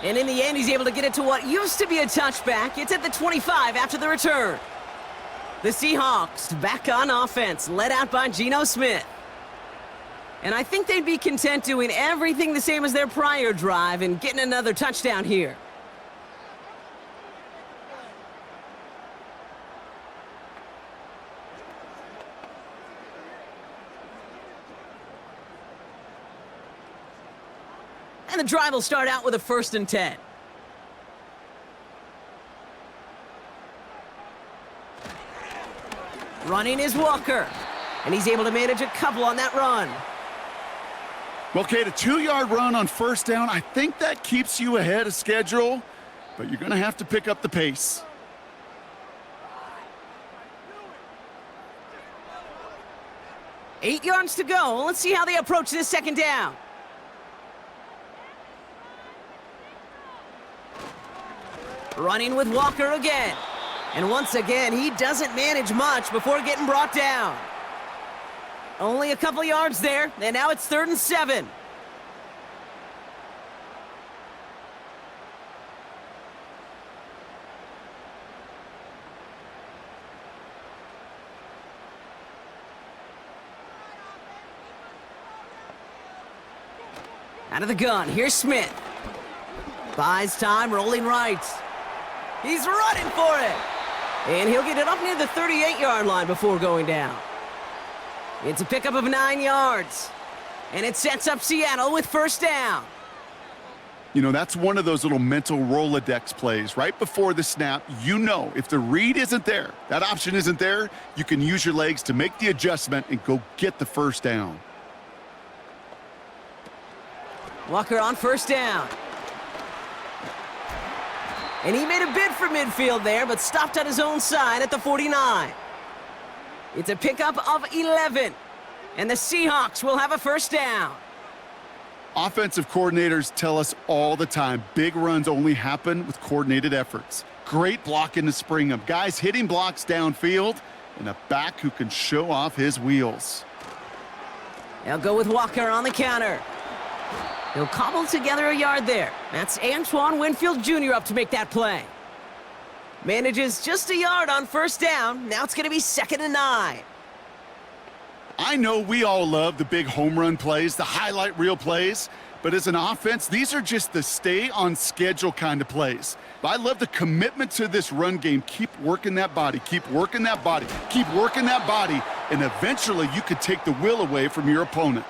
S2: And in the end, he's able to get it to what used to be a touchback. It's at the 25 after the return. The Seahawks back on offense, led out by Geno Smith. And I think they'd be content doing everything the same as their prior drive and getting another touchdown here. And the drive will start out with a 1st and 10. Running is Walker. And he's able to manage a couple on that run.
S3: Well, Kate, a 2-yard run on 1st down, I think that keeps you ahead of schedule, but you're going to have to pick up the pace.
S2: Eight yards to go. Let's see how they approach this 2nd down. Running with Walker again. And once again, he doesn't manage much before getting brought down. Only a couple yards there, and now it's 3rd and 7. Out of the gun, here's Smith. Buys time, rolling right. He's running for it. And he'll get it up near the 38-yard line before going down. It's a pickup of 9 yards. And it sets up Seattle with 1st down.
S3: You know, that's one of those little mental Rolodex plays. Right before the snap, you know if the read isn't there, that option isn't there, you can use your legs to make the adjustment and go get the 1st down.
S2: Walker on 1st down. And he made a bid for midfield there, but stopped on his own side at the 49. It's a pickup of 11. And the Seahawks will have a 1st down.
S3: Offensive coordinators tell us all the time, big runs only happen with coordinated efforts. Great blocking to spring them. Guys hitting blocks downfield, and a back who can show off his wheels.
S2: They'll go with Walker on the counter. He'll cobble together a yard there. That's Antoine Winfield Jr. up to make that play. Manages just a yard on 1st down. Now it's going to be 2nd and 9.
S3: I know we all love the big home run plays, the highlight reel plays, but as an offense, these are just the stay-on-schedule kind of plays. I love the commitment to this run game. Keep working that body, keep working that body, keep working that body, and eventually you could take the will away from your opponent.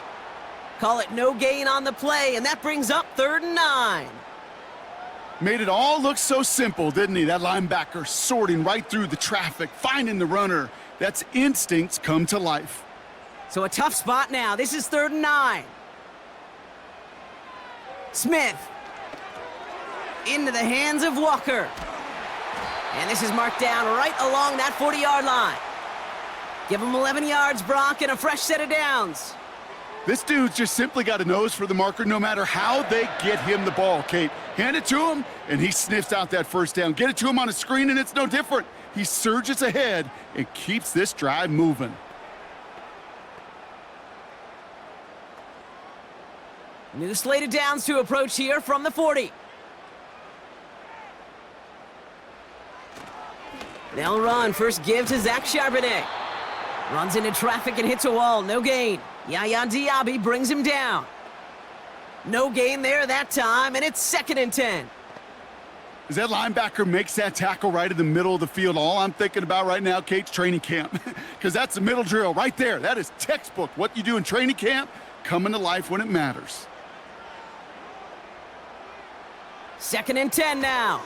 S2: Call it no gain on the play, and that brings up 3rd and 9.
S3: Made it all look so simple, didn't he? That linebacker sorting right through the traffic, finding the runner. That's instincts come to life.
S2: So a tough spot now. This is 3rd and 9. Smith. Into the hands of Walker. And this is marked down right along that 40-yard line. Give him 11 yards, Brock, and a fresh set of downs.
S3: This dude's just simply got a nose for the marker no matter how they get him the ball, Kate. Hand it to him, and he sniffs out that first down. Get it to him on a screen, and it's no different. He surges ahead and keeps this drive moving.
S2: New slate of downs to approach here from the 40. They'll run. First give to Zach Charbonnet. Runs into traffic and hits a wall. No gain. Yaya Diaby brings him down. No gain there that time, and it's 2nd and 10.
S3: As that linebacker makes that tackle right in the middle of the field, all I'm thinking about right now, Kate's training camp. Because that's the middle drill right there. That is textbook. What you do in training camp, coming to life when it matters.
S2: 2nd and 10 now.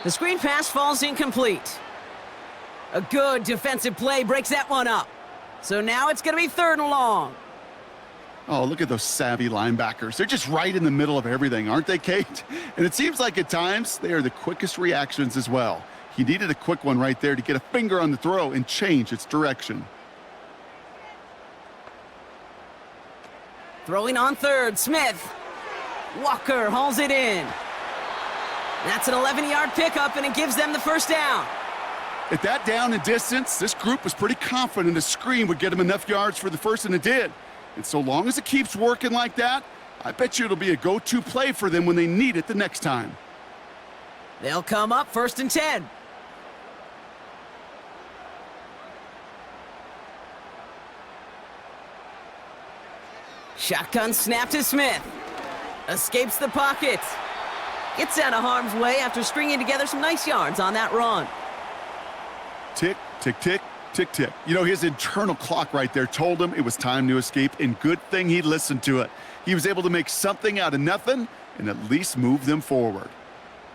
S2: The screen pass falls incomplete. A good defensive play breaks that one up. So now it's going to be 3rd and long.
S3: Oh, look at those savvy linebackers. They're just right in the middle of everything, aren't they, Kate? And it seems like at times they are the quickest reactions as well. He needed a quick one right there to get a finger on the throw and change its direction.
S2: Throwing on 3rd, Smith. Walker hauls it in. That's an 11-yard pickup, and it gives them the first down.
S3: At that down and distance, this group was pretty confident a screen would get him enough yards for the first, and it did. And so long as it keeps working like that, I bet you it'll be a go-to play for them when they need it the next time.
S2: They'll come up 1st and 10. Shotgun snap to Smith. Escapes the pocket. Gets out of harm's way after stringing together some nice yards on that run.
S3: Tick, tick, tick, tick, tick. You know, his internal clock right there told him it was time to escape, and good thing he listened to it. He was able to make something out of nothing and at least move them forward.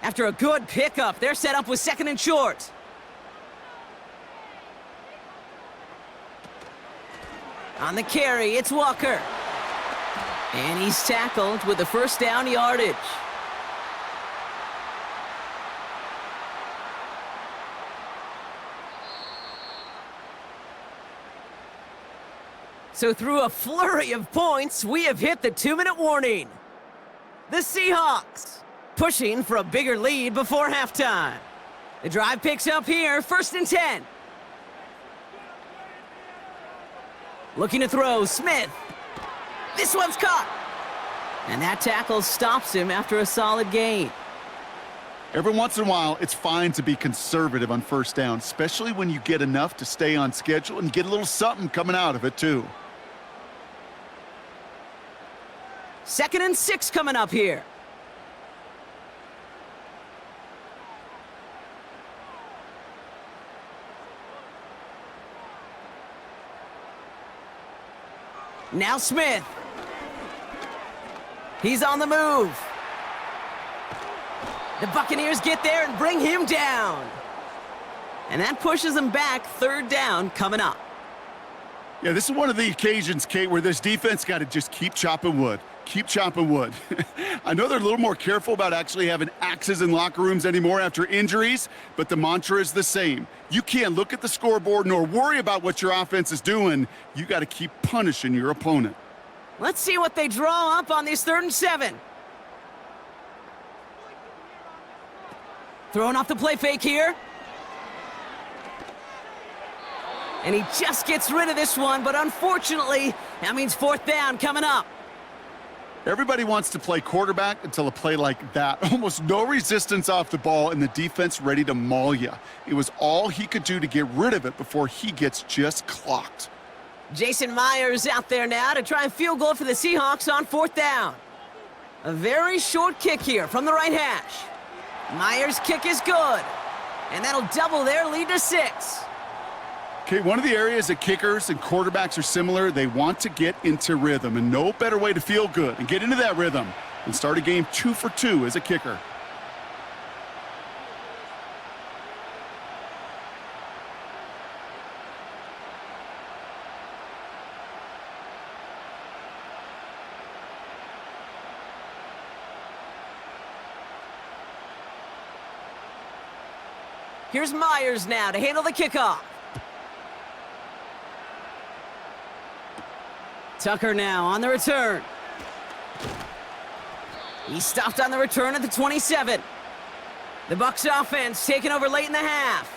S2: After a good pickup, they're set up with 2nd and short. On the carry, it's Walker. And he's tackled with the first down yardage. So through a flurry of points, we have hit the 2-minute warning. The Seahawks pushing for a bigger lead before halftime. The drive picks up here, 1st and 10. Looking to throw, Smith. This one's caught. And that tackle stops him after a solid gain.
S3: Every once in a while, it's fine to be conservative on first down, especially when you get enough to stay on schedule and get a little something coming out of it, too.
S2: 2nd and 6 coming up here. Now Smith. He's on the move. The Buccaneers get there and bring him down. And that pushes them back. 3rd down coming up.
S3: Yeah, this is one of the occasions, Kate, where this defense got to just keep chopping wood. Keep chopping wood. I know they're a little more careful about actually having axes in locker rooms anymore after injuries, but the mantra is the same. You can't look at the scoreboard nor worry about what your offense is doing. You got to keep punishing your opponent.
S2: Let's see what they draw up on this 3rd and 7. Throwing off the play fake here. And he just gets rid of this one, but unfortunately, that means 4th down coming up.
S3: Everybody wants to play quarterback until a play like that. Almost no resistance off the ball and the defense ready to maul you. It was all he could do to get rid of it before he gets just clocked.
S2: Jason Myers out there now to try and field goal for the Seahawks on 4th down. A very short kick here from the right hash. Myers' kick is good, and that'll double their lead to 6.
S3: Okay, one of the areas that kickers and quarterbacks are similar, they want to get into rhythm, and no better way to feel good and get into that rhythm than start a game 2 for 2 as a kicker.
S2: Here's Myers now to handle the kickoff. Tucker now on the return. He stopped on the return at the 27. The Bucs offense taking over late in the half.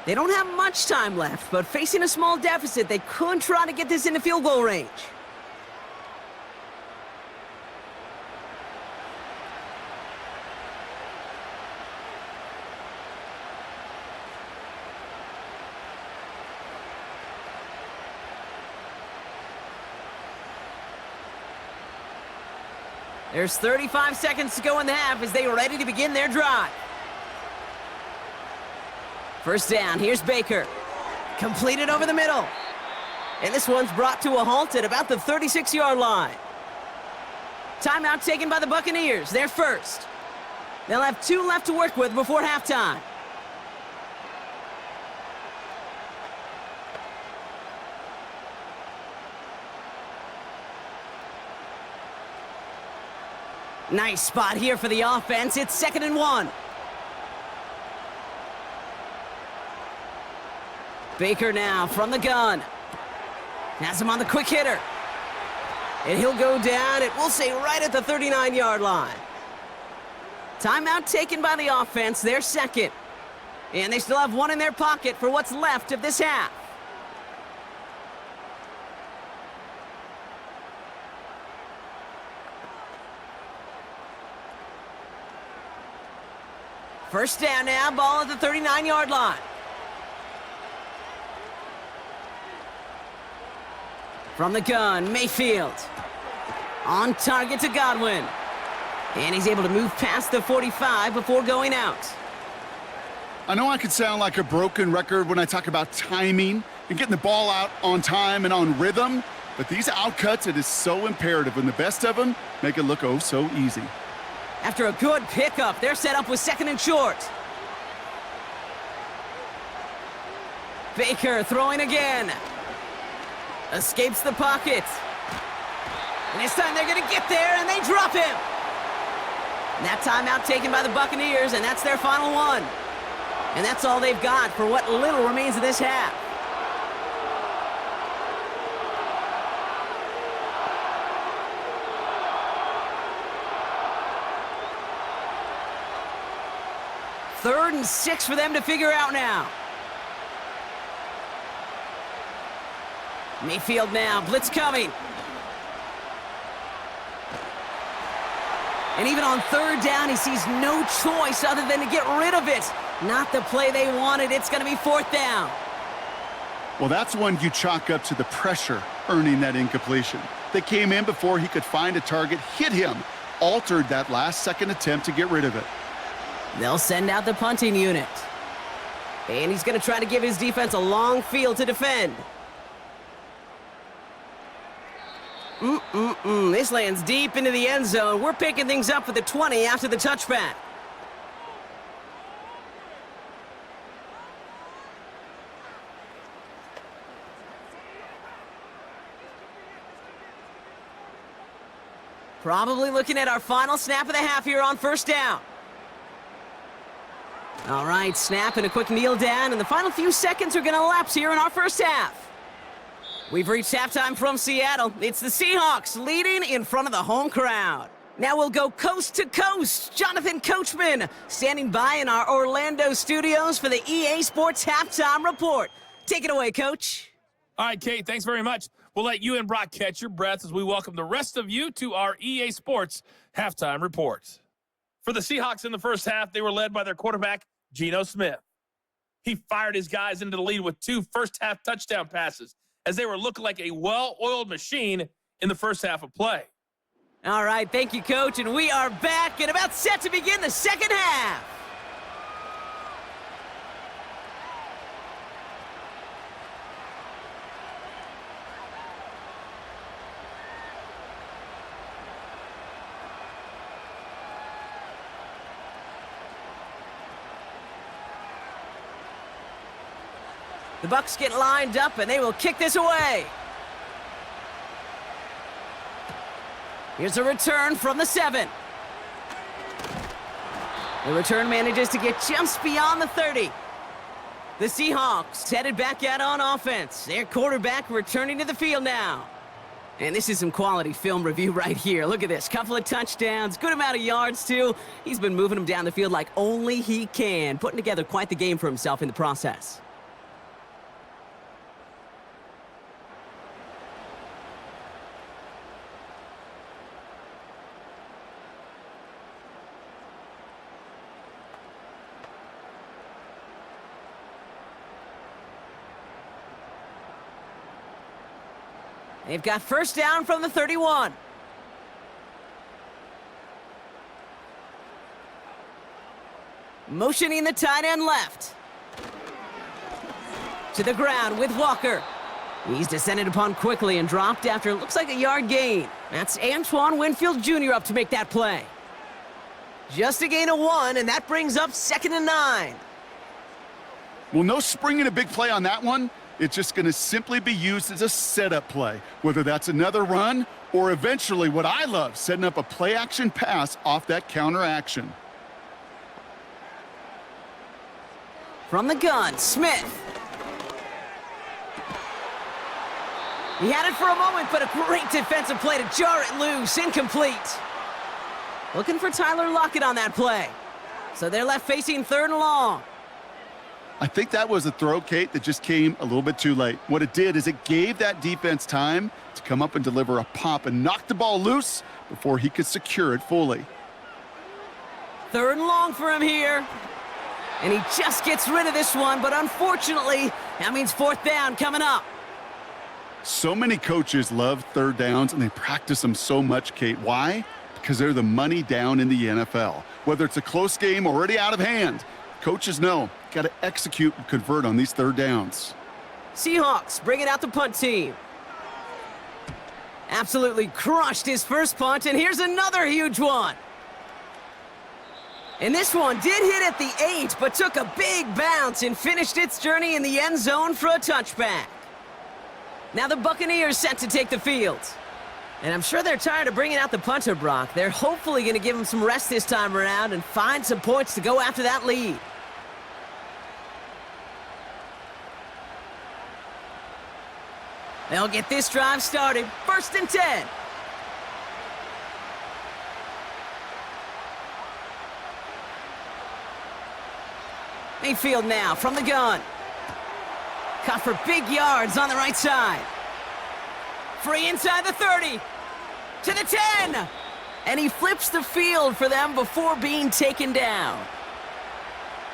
S2: They don't have much time left, but facing a small deficit, they could try to get this into field goal range. There's 35 seconds to go in the half as they are ready to begin their drive. First down, here's Baker. Completed over the middle. And this one's brought to a halt at about the 36-yard line. Timeout taken by the Buccaneers, their first. They'll have 2 left to work with before halftime. Nice spot here for the offense. It's 2nd and 1. Baker now from the gun. Has him on the quick hitter. And he'll go down, it will say right at the 39-yard line. Timeout taken by the offense, their second. And they still have 1 in their pocket for what's left of this half. First down now, ball at the 39-yard line. From the gun, Mayfield. On target to Godwin. And he's able to move past the 45 before going out.
S3: I know I could sound like a broken record when I talk about timing and getting the ball out on time and on rhythm, but these outcuts, it is so imperative, and the best of them make it look oh so easy.
S2: After a good pickup, they're set up with 2nd and short. Baker throwing again. Escapes the pocket. And this time they're going to get there, and they drop him. And that timeout taken by the Buccaneers, and that's their final one. And that's all they've got for what little remains of this half. Third and 6 for them to figure out now. Mayfield now, blitz coming. And even on 3rd down, he sees no choice other than to get rid of it. Not the play they wanted. It's going to be 4th down.
S3: Well, that's one you chalk up to the pressure earning that incompletion. They came in before he could find a target, hit him, altered that last-second attempt to get rid of it.
S2: They'll send out the punting unit. And he's going to try to give his defense a long field to defend. This lands deep into the end zone. We're picking things up for the 20 after the touchback. Probably looking at our final snap of the half here on 1st down. All right, snap and a quick kneel down, and the final few seconds are going to elapse here in our first half. We've reached halftime from Seattle. It's the Seahawks leading in front of the home crowd. Now we'll go coast to coast. Jonathan Coachman standing by in our Orlando studios for the EA Sports Halftime Report. Take it away, Coach.
S4: All right, Kate, thanks very much. We'll let you and Brock catch your breath as we welcome the rest of you to our EA Sports Halftime Report. For the Seahawks in the first half, they were led by their quarterback, Geno Smith. He fired his guys into the lead with 2 first-half touchdown passes. as they were looking like a well-oiled machine in the first half of play.
S2: All right, thank you, Coach, and we are back and about set to begin the second half. The Bucs get lined up, and they will kick this away. Here's a return from the 7. The return manages to get just beyond the 30. The Seahawks headed back out on offense. Their quarterback returning to the field now. And this is some quality film review right here. Look at this. Couple of touchdowns, good amount of yards, too. He's been moving them down the field like only he can, putting together quite the game for himself in the process. They've got first down from the 31. Motioning the tight end left. To the ground with Walker. He's descended upon quickly and dropped after it looks like a yard gain. That's Antoine Winfield Jr. up to make that play. Just a gain of 1, and that brings up 2nd and 9.
S3: Well, no springing a big play on that one. It's just going to simply be used as a setup play, whether that's another run or eventually what I love, setting up a play-action pass off that counter action.
S2: From the gun, Smith. He had it for a moment, but a great defensive play to jar it loose, incomplete. Looking for Tyler Lockett on that play. So they're left facing 3rd and long.
S3: I think that was a throw, Kate, that just came a little bit too late. What it did is it gave that defense time to come up and deliver a pop and knock the ball loose before he could secure it fully.
S2: 3rd and long for him here. And he just gets rid of this one, but unfortunately, that means 4th down coming up.
S3: So many coaches love 3rd downs, and they practice them so much, Kate. Why? Because they're the money down in the NFL. Whether it's a close game already out of hand, coaches know, got to execute and convert on these 3rd downs.
S2: Seahawks bringing out the punt team. Absolutely crushed his first punt, and here's another huge one. And this one did hit at the 8, but took a big bounce and finished its journey in the end zone for a touchback. Now the Buccaneers set to take the field. And I'm sure they're tired of bringing out the punter, Brock. They're hopefully going to give him some rest this time around and find some points to go after that lead. They'll get this drive started. 1st and 10. Mayfield now from the gun. Caught for big yards on the right side. Free inside the 30. To the 10. And he flips the field for them before being taken down.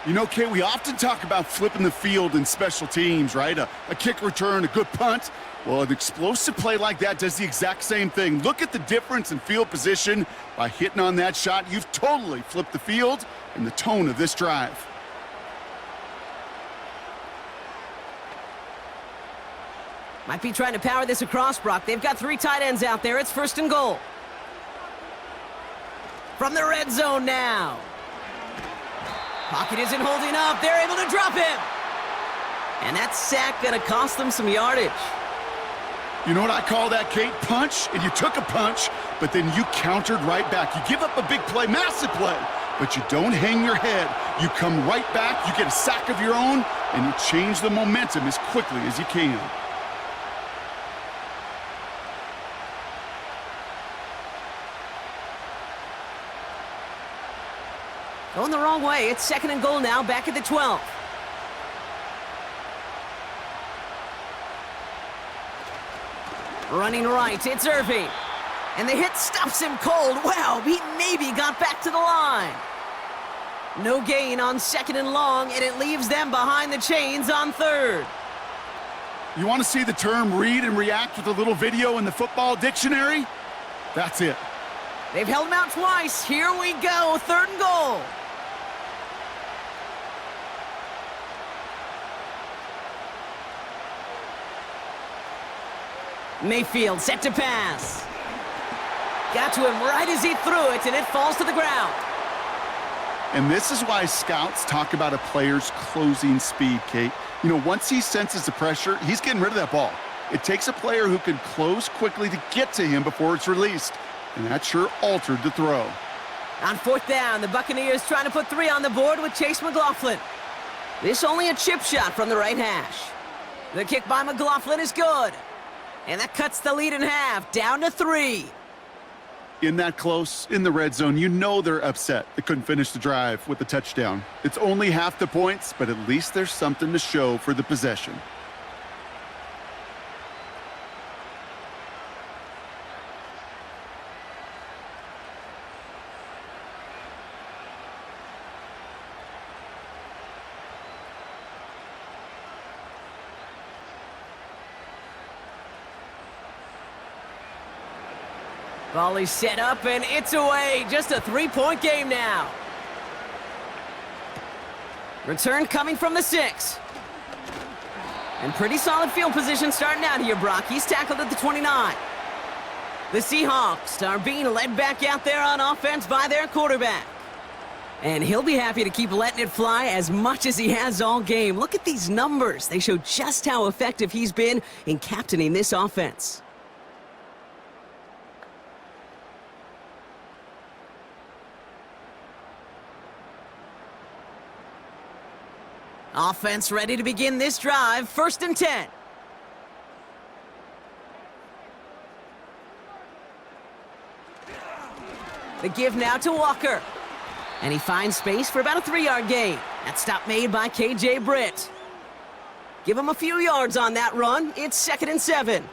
S3: You know, Kate, we often talk about flipping the field in special teams, right? A kick return, a good punt. Well, an explosive play like that does the exact same thing. Look at the difference in field position. By hitting on that shot, you've totally flipped the field and the tone of this drive.
S2: Might be trying to power this across, Brock. They've got 3 tight ends out there. It's 1st and goal. From the red zone now. Pocket isn't holding up. They're able to drop him. And that sack going to cost them some yardage.
S3: You know what I call that, Kate? Punch, and you took a punch, but then you countered right back. You give up a big play, massive play, but you don't hang your head. You come right back, you get a sack of your own, and you change the momentum as quickly as you can.
S2: Going the wrong way. It's 2nd and goal now, back at the 12. Running right, it's Irving. And the hit stops him cold. Wow, he maybe got back to the line. No gain on 2nd and long, and it leaves them behind the chains on 3rd.
S3: You want to see the term read and react with a little video in the football dictionary? That's it.
S2: They've held him out twice. Here we go, 3rd and goal. Mayfield set to pass. Got to him right as he threw it, and it falls to the ground.
S3: And this is why scouts talk about a player's closing speed, Kate. You know, once he senses the pressure, he's getting rid of that ball. It takes a player who can close quickly to get to him before it's released. And that sure altered the throw.
S2: On 4th down, the Buccaneers trying to put 3 on the board with Chase McLaughlin. This only a chip shot from the right hash. The kick by McLaughlin is good. And that cuts the lead in half, down to 3.
S3: In that close, in the red zone, you know they're upset. They couldn't finish the drive with the touchdown. It's only half the points, but at least there's something to show for the possession.
S2: Volley set up, and it's away. Just a 3-point game now. Return coming from the 6. And pretty solid field position starting out here, Brock. He's tackled at the 29. The Seahawks are being led back out there on offense by their quarterback. And he'll be happy to keep letting it fly as much as he has all game. Look at these numbers. They show just how effective he's been in captaining this offense. Offense ready to begin this drive. 1st and 10. The give now to Walker. And he finds space for about a 3-yard gain. That stop made by K.J. Britt. Give him a few yards on that run. It's 2nd and 7.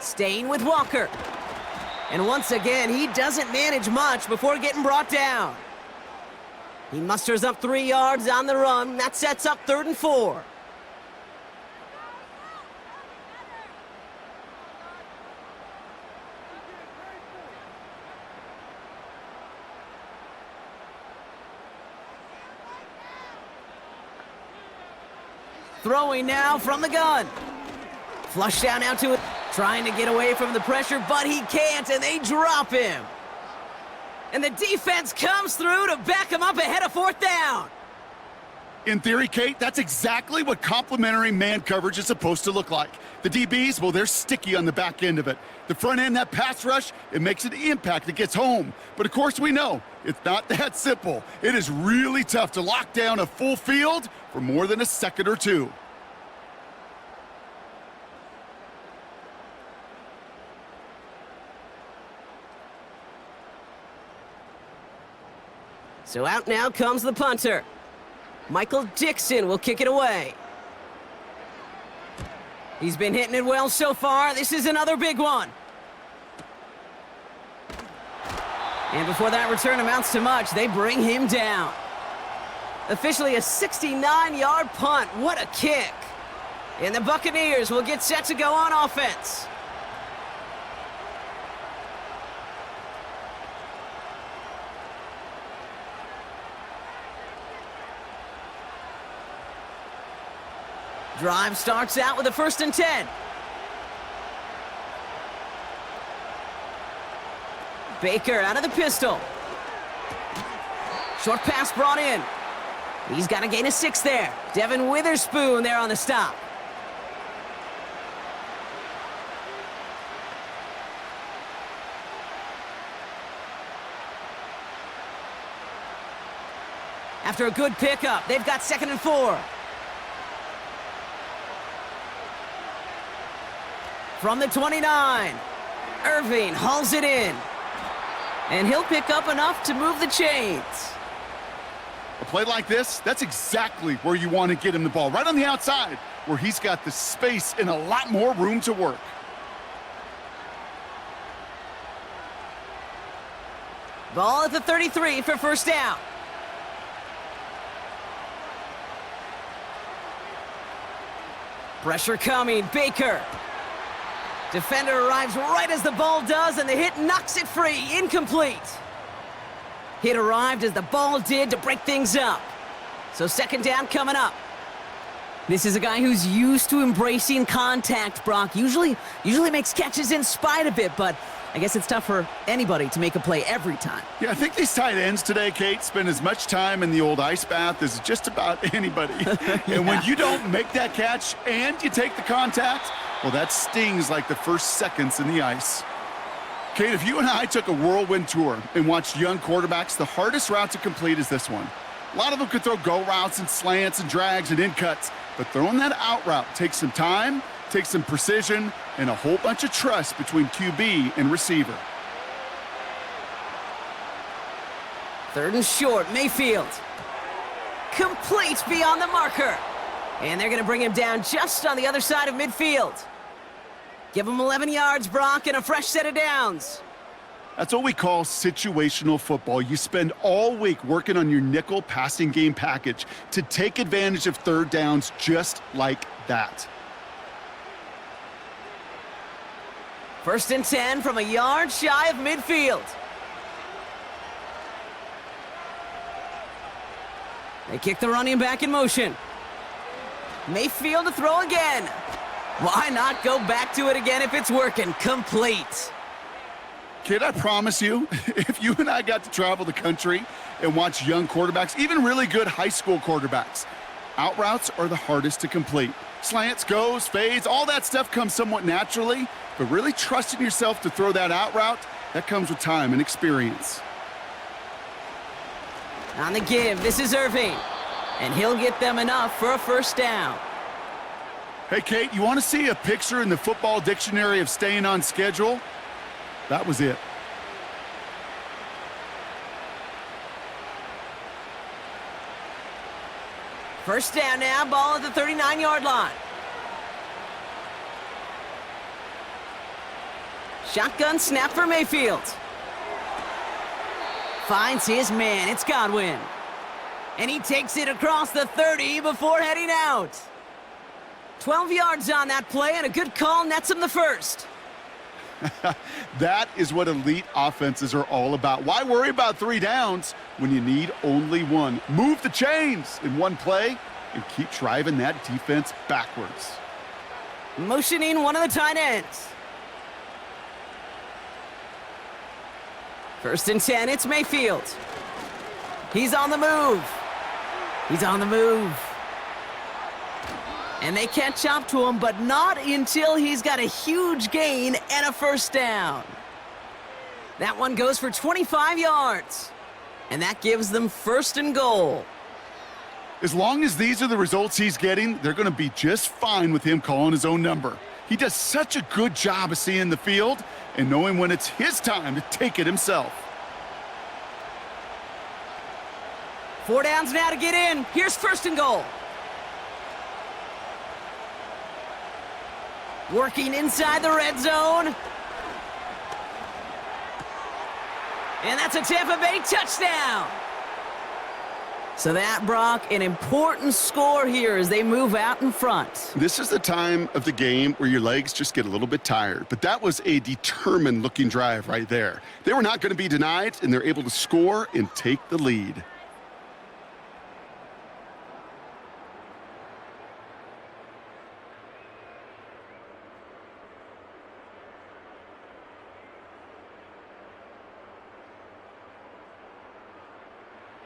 S2: Staying with Walker. And once again, he doesn't manage much before getting brought down. He musters up 3 yards on the run. That sets up 3rd and 4. Throwing now from the gun. Flush down out to it. Trying to get away from the pressure, but he can't, and they drop him. And the defense comes through to back him up ahead of 4th down.
S3: In theory, Kate, that's exactly what complementary man coverage is supposed to look like. The DBs, well, they're sticky on the back end of it. The front end, that pass rush, it makes an impact that gets home. But of course we know, it's not that simple. It is really tough to lock down a full field for more than a second or two.
S2: So out now comes the punter. Michael Dixon will kick it away. He's been hitting it well so far. This is another big one. And before that return amounts to much, they bring him down. Officially a 69-yard punt. What a kick. And the Buccaneers will get set to go on offense. Drive starts out with a 1st and 10. Baker out of the pistol. Short pass brought in. He's got to gain a 6 there. Devin Witherspoon there on the stop. After a good pickup, they've got 2nd and 4. From the 29, Irving hauls it in. And he'll pick up enough to move the chains.
S3: A play like this, that's exactly where you want to get him the ball, right on the outside. where he's got the space and a lot more room to work.
S2: Ball at the 33 for first down. Pressure coming, Baker. Defender arrives right as the ball does, and the hit knocks it free, incomplete. Hit arrived as the ball did to break things up. So second down coming up. This is a guy who's used to embracing contact, Brock. Usually makes catches in spite of it, but I guess it's tough for anybody to make a play every time.
S3: Yeah, I think these tight ends today, Kate, spend as much time in the old ice bath as just about anybody. And when you don't make that catch and you take the contact, well, that stings like the first seconds in the ice. Kate, if you and I took a whirlwind tour and watched young quarterbacks, the hardest route to complete is this one. A lot of them could throw go routes and slants and drags and in cuts, but throwing that out route takes some time, takes some precision, and a whole bunch of trust between QB and receiver.
S2: Third and short, Mayfield. Complete beyond the marker. And they're going to bring him down just on the other side of midfield. Give him 11 yards, Brock, and a fresh set of downs.
S3: That's what we call situational football. You spend all week working on your nickel passing game package to take advantage of third downs just like that.
S2: First and 10 from a yard shy of midfield. They kick the running back in motion. Mayfield to throw again. Why not go back to it again if it's working? Complete.
S3: Kid, I promise you, if you and I got to travel the country and watch young quarterbacks, even really good high school quarterbacks, out routes are the hardest to complete. Slants, goes, fades, all that stuff comes somewhat naturally, but really trusting yourself to throw that out route, that comes with time and experience.
S2: On the give, this is Irving. And he'll get them enough for a first down.
S3: Hey, Kate, you want to see a picture in the football dictionary of staying on schedule? That was it.
S2: First down now, ball at the 39-yard line. Shotgun snap for Mayfield. Finds his man, it's Godwin. And he takes it across the 30 before heading out. 12 yards on that play, and a good call nets him the first.
S3: That is what elite offenses are all about. Why worry about 3 downs when you need only one? Move the chains in one play and keep driving that defense backwards.
S2: Motioning one of the tight ends. First and 10, it's Mayfield. He's on the move. He's on the move. And they catch up to him, but not until he's got a huge gain and a first down. That one goes for 25 yards. And that gives them first and goal.
S3: As long as these are the results he's getting, they're going to be just fine with him calling his own number. He does such a good job of seeing the field and knowing when it's his time to take it himself.
S2: 4 downs now to get in. Here's first and goal. Working inside the red zone. And that's a Tampa Bay touchdown. So that, Brock, an important score here as they move out in front.
S3: This is the time of the game where your legs just get a little bit tired. But that was a determined-looking drive right there. They were not going to be denied, and they're able to score and take the lead.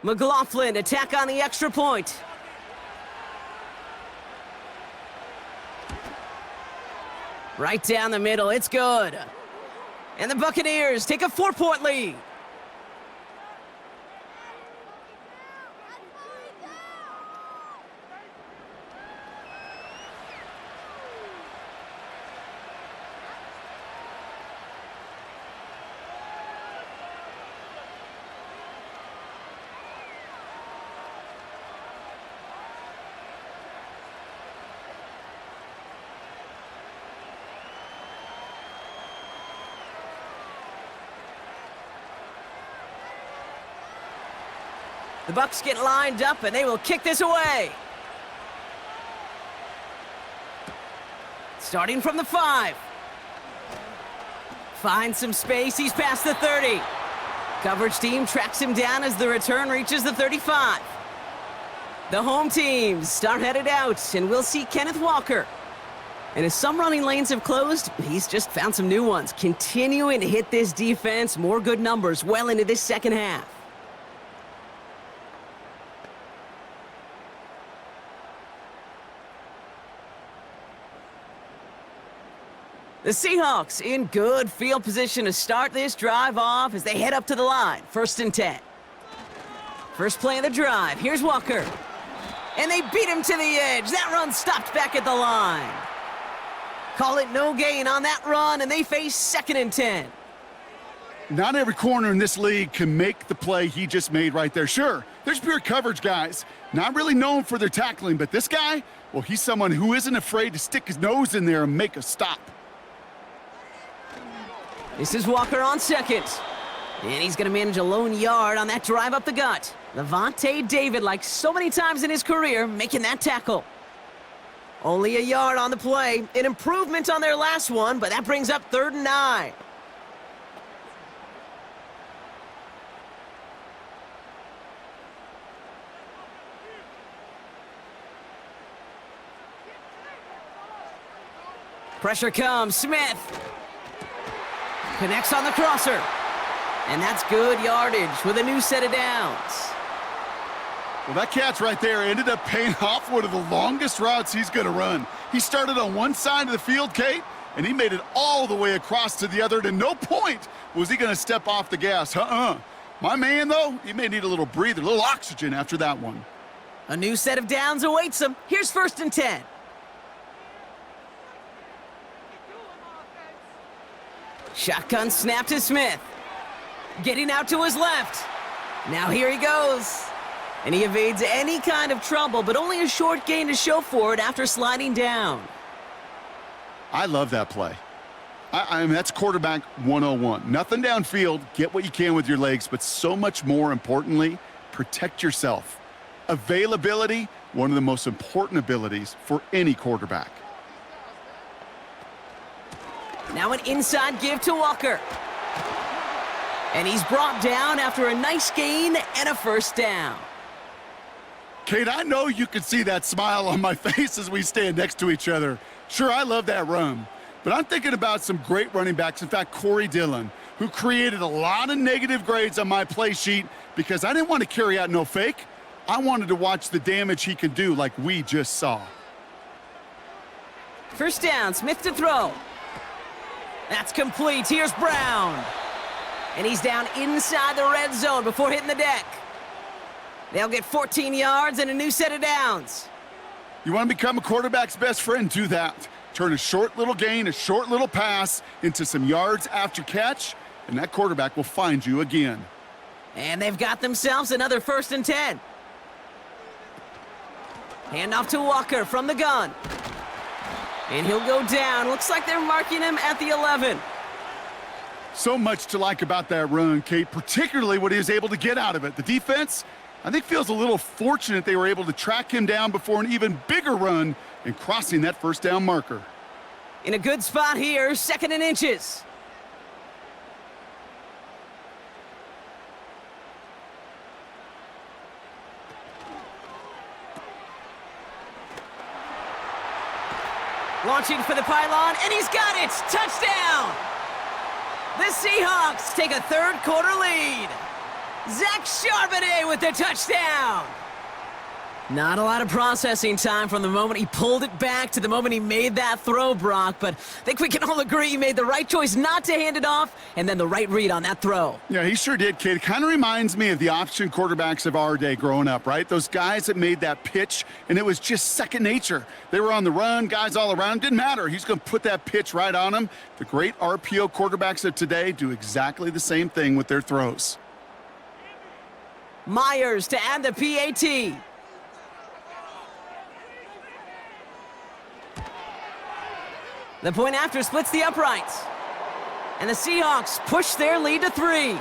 S2: McLaughlin, attack on the extra point. Right down the middle, it's good. And the Buccaneers take a 4-point lead. The Bucs get lined up, and they will kick this away. Starting from the 5. Finds some space. He's past the 30. Coverage team tracks him down as the return reaches the 35. The home teams start headed out, and we'll see Kenneth Walker. And as some running lanes have closed, he's just found some new ones, continuing to hit this defense more good numbers well into this second half. The Seahawks in good field position to start this drive off as they head up to the line. 1st and 10. First play of the drive. Here's Walker. And they beat him to the edge. That run stopped back at the line. Call it no gain on that run, and they face 2nd and 10.
S3: Not every corner in this league can make the play he just made right there. Sure, there's pure coverage guys, not really known for their tackling, but this guy, well, he's someone who isn't afraid to stick his nose in there and make a stop.
S2: This is Walker on 2nd. And he's going to manage a lone yard on that drive up the gut. Levante David, like so many times in his career, making that tackle. Only a yard on the play. An improvement on their last one, but that brings up 3rd and 9. Pressure comes. Smith connects on the crosser. And that's good yardage with a new set of downs.
S3: Well, that catch right there ended up paying off one of the longest routes he's going to run. He started on one side of the field, Kate, and he made it all the way across to the other. And at no point was he going to step off the gas. My man, though, he may need a little breather, a little oxygen after that one.
S2: A new set of downs awaits him. Here's 1st and 10. Shotgun snap to Smith. Getting out to his left. Now here he goes. And he evades any kind of trouble, but only a short gain to show for it after sliding down.
S3: I love that play. I mean, that's quarterback 101. Nothing downfield, get what you can with your legs, but so much more importantly, protect yourself. Availability, one of the most important abilities for any quarterback.
S2: Now an inside give to Walker. And he's brought down after a nice gain and a 1st down.
S3: Kate, I know you can see that smile on my face as we stand next to each other. Sure, I love that run, but I'm thinking about some great running backs. In fact, Corey Dillon, who created a lot of negative grades on my play sheet because I didn't want to carry out no fake. I wanted to watch the damage he can do like we just saw.
S2: 1st down, Smith to throw. That's complete. Here's Brown. And he's down inside the red zone before hitting the deck. They'll get 14 yards and a new set of downs.
S3: You want to become a quarterback's best friend? Do that. Turn a short little gain, a short little pass into some yards after catch, and that quarterback will find you again.
S2: And they've got themselves another 1st and 10. Handoff to Walker from the gun. And he'll go down. Looks like they're marking him at the 11.
S3: So much to like about that run, Kate, particularly what he was able to get out of it. The defense, I think, feels a little fortunate they were able to track him down before an even bigger run and crossing that 1st down marker.
S2: In a good spot here, 2nd and inches. Launching for the pylon, and he's got it! Touchdown! The Seahawks take a 3rd quarter lead. Zach Charbonnet with the touchdown. Not a lot of processing time from the moment he pulled it back to the moment he made that throw, Brock, but I think we can all agree he made the right choice not to hand it off and then the right read on that throw.
S3: Yeah, he sure did, Kate. It kind of reminds me of the option quarterbacks of our day growing up, right? Those guys that made that pitch, and it was just second nature. They were on the run, guys all around. Didn't matter. He's going to put that pitch right on him. The great RPO quarterbacks of today do exactly the same thing with their throws.
S2: Myers to add the PAT. The point after splits the uprights. And the Seahawks push their lead to 3.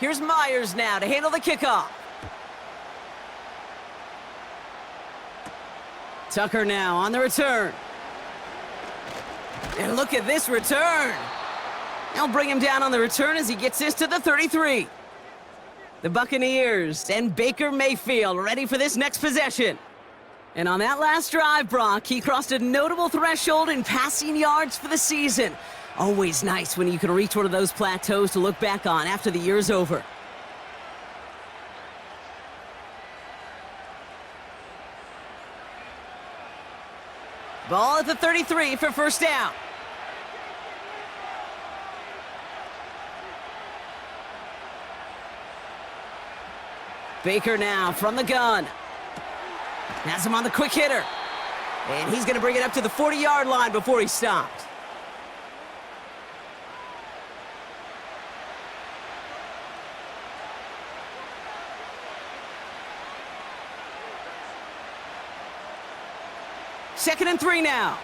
S2: Here's Myers now to handle the kickoff. Tucker now on the return. And look at this return. They'll bring him down on the return as he gets this to the 33. The Buccaneers and Baker Mayfield ready for this next possession. And on that last drive, Brock, he crossed a notable threshold in passing yards for the season. Always nice when you can reach one of those plateaus to look back on after the year's over. Ball at the 33 for first down. Baker now from the gun. Has him on the quick hitter. And he's going to bring it up to the 40-yard line before he stopped. Second and 3 now.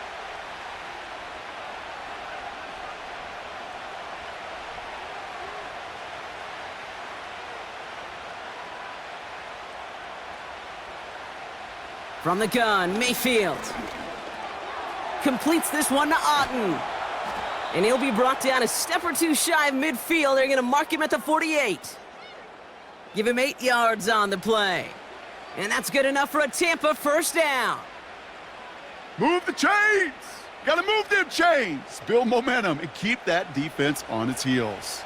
S2: From the gun, Mayfield completes this one to Otten. And he'll be brought down a step or two shy of midfield. They're going to mark him at the 48. Give him 8 yards on the play. And that's good enough for a Tampa first down.
S3: Move the chains! Gotta move them chains! Build momentum and keep that defense on its heels.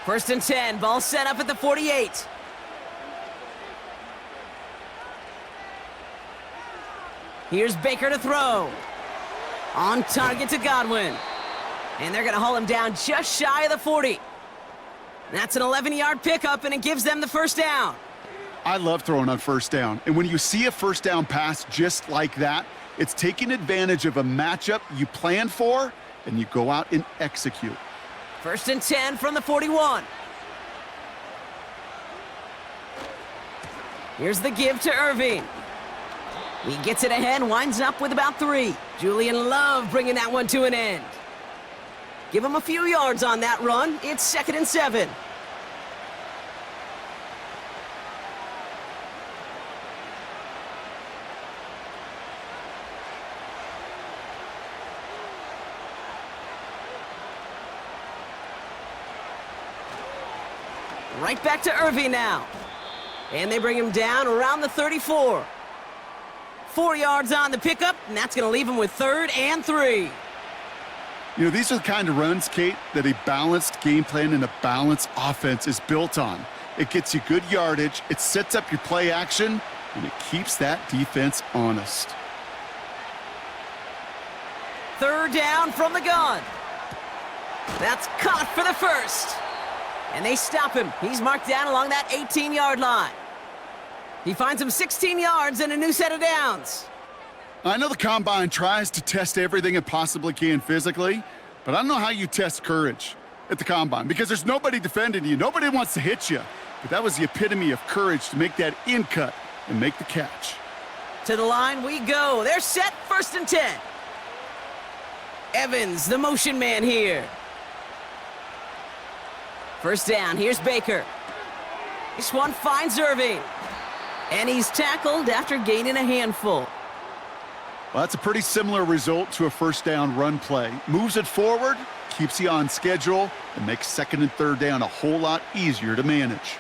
S2: First and 10, ball set up at the 48. Here's Baker to throw. On target to Godwin. And they're going to haul him down just shy of the 40. That's an 11-yard pickup, and it gives them the first down.
S3: I love throwing on first down. And when you see a first down pass just like that, it's taking advantage of a matchup you planned for, and you go out and execute.
S2: First and 10 from the 41. Here's the give to Irving. He gets it ahead, winds up with about 3. Julian Love bringing that one to an end. Give him a few yards on that run. It's second and 7. Right back to Irving now. And they bring him down around the 34. 4 yards on the pickup, and that's going to leave him with 3rd and 3.
S3: You know, these are the kind of runs, Kate, that a balanced game plan and a balanced offense is built on. It gets you good yardage, it sets up your play action, and it keeps that defense honest.
S2: 3rd down from the gun. That's caught for the first. And they stop him. He's marked down along that 18-yard line. He finds him 16 yards and a new set of downs.
S3: I know the Combine tries to test everything it possibly can physically, but I don't know how you test courage at the Combine because there's nobody defending you. Nobody wants to hit you. But that was the epitome of courage to make that in cut and make the catch.
S2: To the line we go. They're set, 1st and 10. Evans, the motion man here. First down, here's Baker. This one finds Irving. And he's tackled after gaining a handful.
S3: Well, that's a pretty similar result to a first down run play. Moves it forward, keeps you on schedule, and makes 2nd and 3rd down a whole lot easier to manage.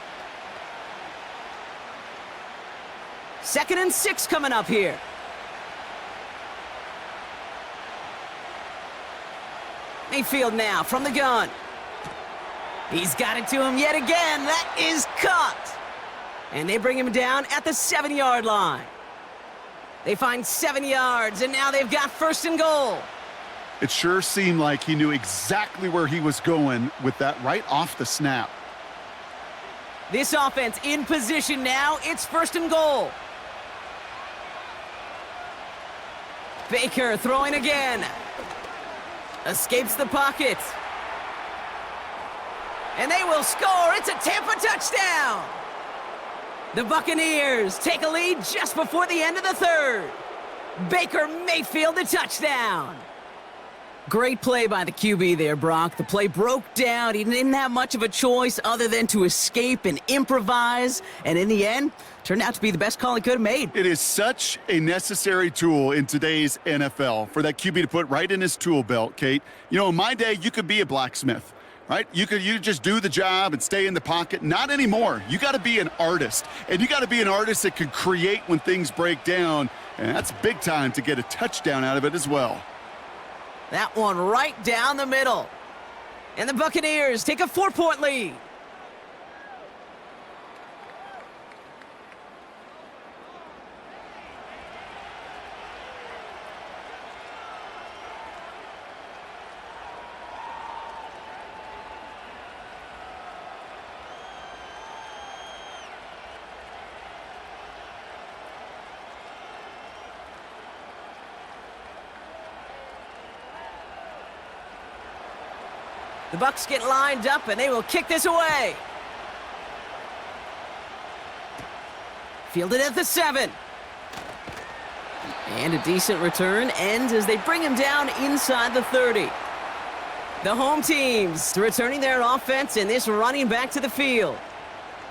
S2: 2nd and 6 coming up here. Mayfield now from the gun. He's got it to him yet again. That is caught. And they bring him down at the 7-yard line. They find 7 yards, and now they've got 1st and goal.
S3: It sure seemed like he knew exactly where he was going with that right off the snap.
S2: This offense in position now. It's 1st and goal. Baker throwing again. Escapes the pocket. And they will score. It's a Tampa touchdown. The Buccaneers take a lead just before the end of the 3rd. Baker Mayfield the touchdown. Great play by the QB there, Brock. The play broke down. He didn't have much of a choice other than to escape and improvise. And in the end, turned out to be the best call he could have made.
S3: It is such a necessary tool in today's NFL for that QB to put right in his tool belt, Kate. You know, in my day, you could be a blacksmith, right? You just do the job and stay in the pocket. Not anymore. You got to be an artist. And you got to be an artist that can create when things break down. And that's big time to get a touchdown out of it as well.
S2: That one right down the middle. And the Buccaneers take a 4-point lead. The Bucs get lined up, and they will kick this away. Fielded at the 7. And a decent return ends as they bring him down inside the 30. The home teams returning their offense and this running back to the field.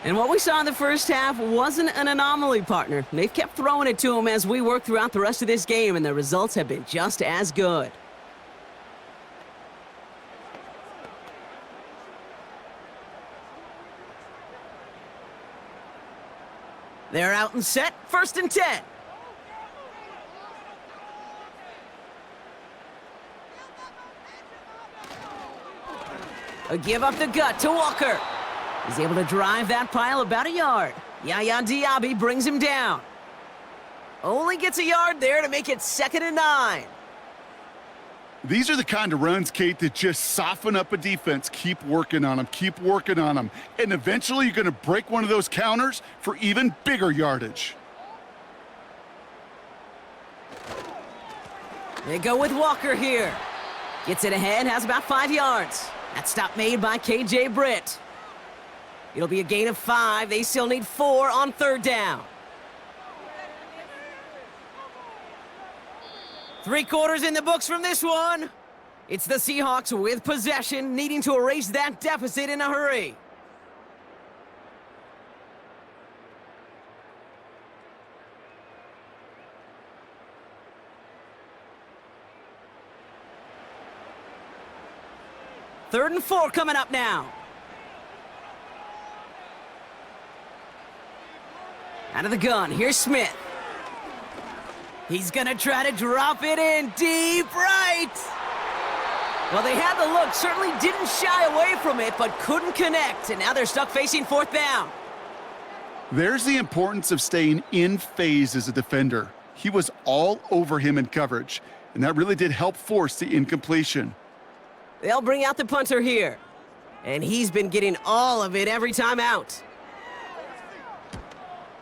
S2: And what we saw in the first half wasn't an anomaly, partner. They've kept throwing it to him as we work throughout the rest of this game, and the results have been just as good. They're out and set, 1st and 10. A give up the gut to Walker. He's able to drive that pile about a yard. Yaya Diaby brings him down. Only gets a yard there to make it 2nd and 9.
S3: These are the kind of runs, Kate, that just soften up a defense. Keep working on them, keep working on them. And eventually you're going to break one of those counters for even bigger yardage.
S2: They go with Walker here. Gets it ahead, has about 5 yards. That stop made by KJ Britt. It'll be a gain of 5. They still need 4 on 3rd down. 3 quarters in the books from this one. It's the Seahawks with possession, needing to erase that deficit in a hurry. Third and 4 coming up now. Out of the gun, here's Smith. He's gonna try to drop it in deep right. Well, they had the look, certainly didn't shy away from it, but couldn't connect, and now they're stuck facing 4th down.
S3: There's the importance of staying in phase as a defender. He was all over him in coverage, and that really did help force the incompletion.
S2: They'll bring out the punter here, and he's been getting all of it every time out.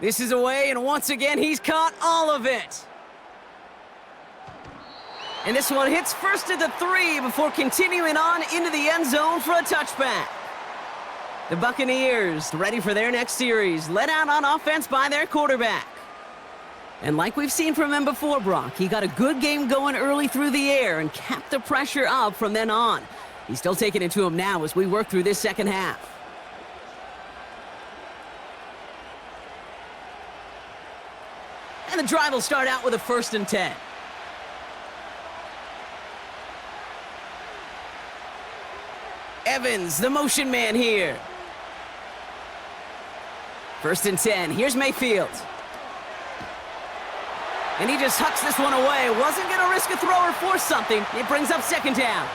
S2: This is away, and once again, he's caught all of it. And this one hits first at the 3 before continuing on into the end zone for a touchback. The Buccaneers ready for their next series, led out on offense by their quarterback. And like we've seen from him before, Brock, he got a good game going early through the air and kept the pressure up from then on. He's still taking it to him now as we work through this second half. And the drive will start out with a 1st and 10. Evans, the motion man here. 1st and 10. Here's Mayfield. And he just hucks this one away. Wasn't going to risk a throw or force something. It brings up 2nd down.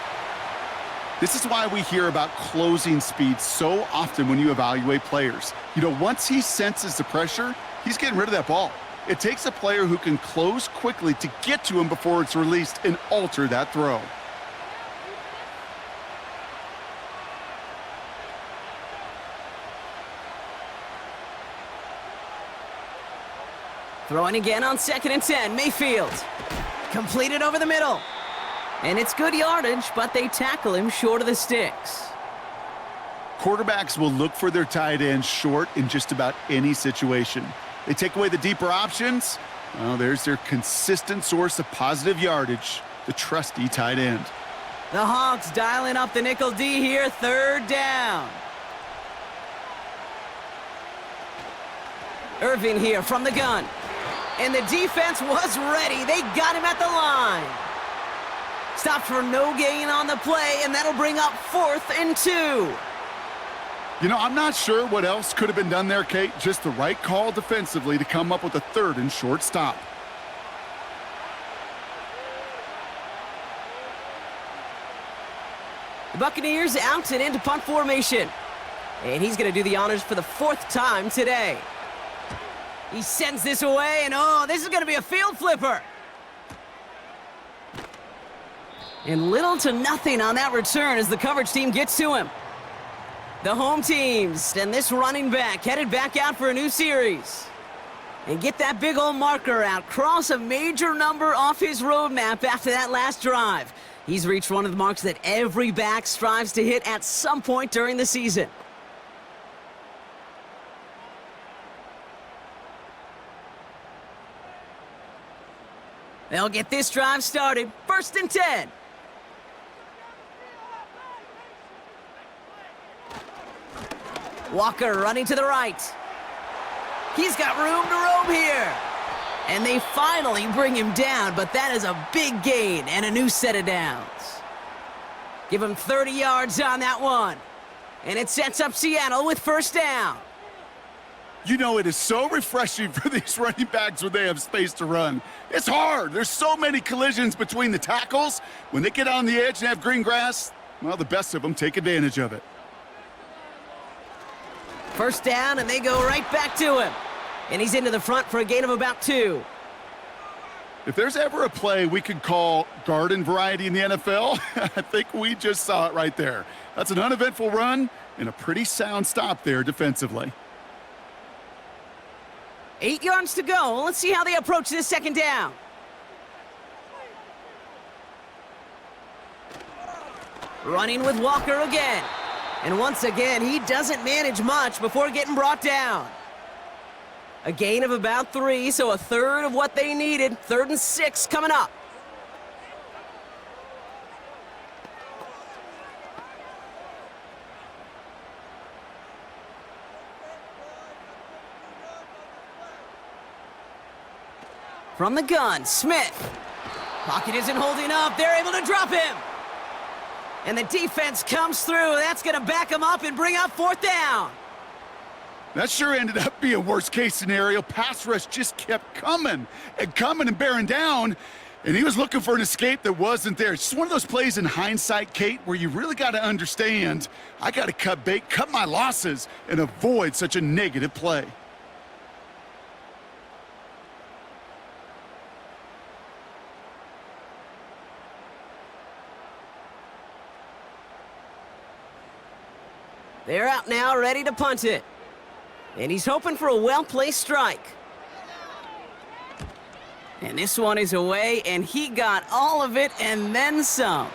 S3: This is why we hear about closing speed so often when you evaluate players. You know, once he senses the pressure, he's getting rid of that ball. It takes a player who can close quickly to get to him before it's released and alter that throw.
S2: Throwing again on 2nd and 10. Mayfield. Completed over the middle. And it's good yardage, but they tackle him short of the sticks.
S3: Quarterbacks will look for their tight ends short in just about any situation. They take away the deeper options. Well, there's their consistent source of positive yardage, the trusty tight end.
S2: The Hawks dialing up the nickel D here, 3rd down. Irvin here from the gun. And the defense was ready. They got him at the line. Stopped for no gain on the play, and that'll bring up 4th and 2.
S3: You know, I'm not sure what else could have been done there, Kate. Just the right call defensively to come up with a 3rd and short stop.
S2: The Buccaneers out and into punt formation. And he's going to do the honors for the 4th time today. He sends this away, and oh, this is going to be a field flipper. And little to nothing on that return as the coverage team gets to him. The home teams and this running back headed back out for a new series. And get that big old marker out. Cross a major number off his roadmap after that last drive. He's reached one of the marks that every back strives to hit at some point during the season. They'll get this drive started. 1st and 10. Walker running to the right. He's got room to roam here. And they finally bring him down, but that is a big gain and a new set of downs. Give him 30 yards on that one. And it sets up Seattle with 1st down.
S3: You know, it is so refreshing for these running backs when they have space to run. It's hard. There's so many collisions between the tackles. When they get on the edge and have green grass, well, the best of them take advantage of it.
S2: 1st down, and they go right back to him. And he's into the front for a gain of about 2.
S3: If there's ever a play we could call garden variety in the NFL, I think we just saw it right there. That's an uneventful run and a pretty sound stop there defensively.
S2: 8 yards to go. Let's see how they approach this 2nd down. Running with Walker again. And once again, he doesn't manage much before getting brought down. A gain of about 3, so a 1/3 of what they needed. 3rd and 6 coming up. From the gun, Smith. Pocket isn't holding up. They're able to drop him. And the defense comes through. That's going to back him up and bring up 4th down.
S3: That sure ended up being a worst-case scenario. Pass rush just kept coming and bearing down, and he was looking for an escape that wasn't there. It's just one of those plays in hindsight, Kate, where you really got to understand, I got to cut bait, cut my losses, and avoid such a negative play.
S2: They're out now, ready to punt it. And he's hoping for a well-placed strike. And this one is away, and he got all of it and then some.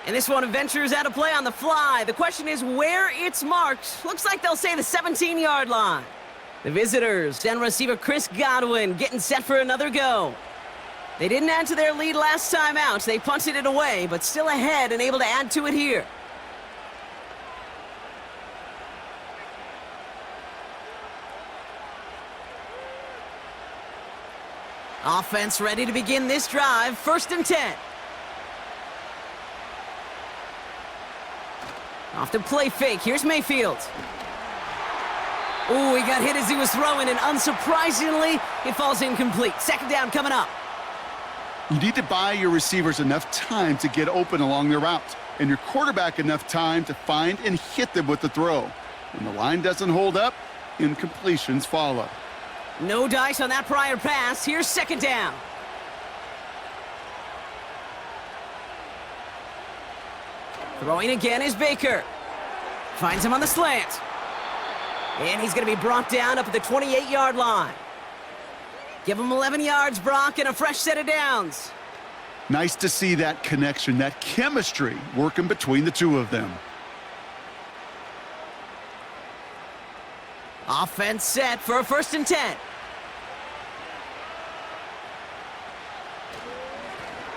S2: And this one ventures out of play on the fly. The question is where it's marked. Looks like they'll say the 17-yard line. The visitors send receiver Chris Godwin getting set for another go. They didn't add to their lead last time out. They punted it away, but still ahead and able to add to it here. Offense ready to begin this drive. 1st and 10. Off the play fake. Here's Mayfield. Ooh, he got hit as he was throwing, and unsurprisingly, it falls incomplete. 2nd down coming up.
S3: You need to buy your receivers enough time to get open along their route, and your quarterback enough time to find and hit them with the throw. When the line doesn't hold up, incompletions follow.
S2: No dice on that prior pass. Here's 2nd down. Throwing again is Baker. Finds him on the slant. And he's going to be brought down up at the 28-yard line. Give him 11 yards, Brock, and a fresh set of downs.
S3: Nice to see that connection, that chemistry working between the two of them.
S2: Offense set for a 1st and 10.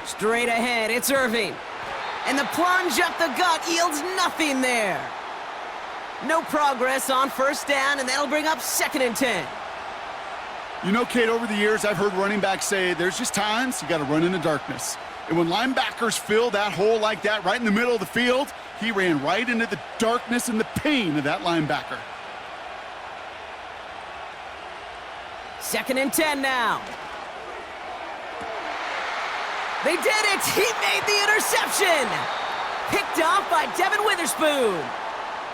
S2: Straight ahead, it's Irving. And the plunge up the gut yields nothing there. No progress on first down, and that'll bring up 2nd and 10.
S3: You know, Kate, over the years, I've heard running backs say there's just times you got to run in the darkness. And when linebackers fill that hole like that right in the middle of the field, he ran right into the darkness and the pain of that linebacker.
S2: 2nd and 10 now. They did it! He made the interception! Picked off by Devin Witherspoon.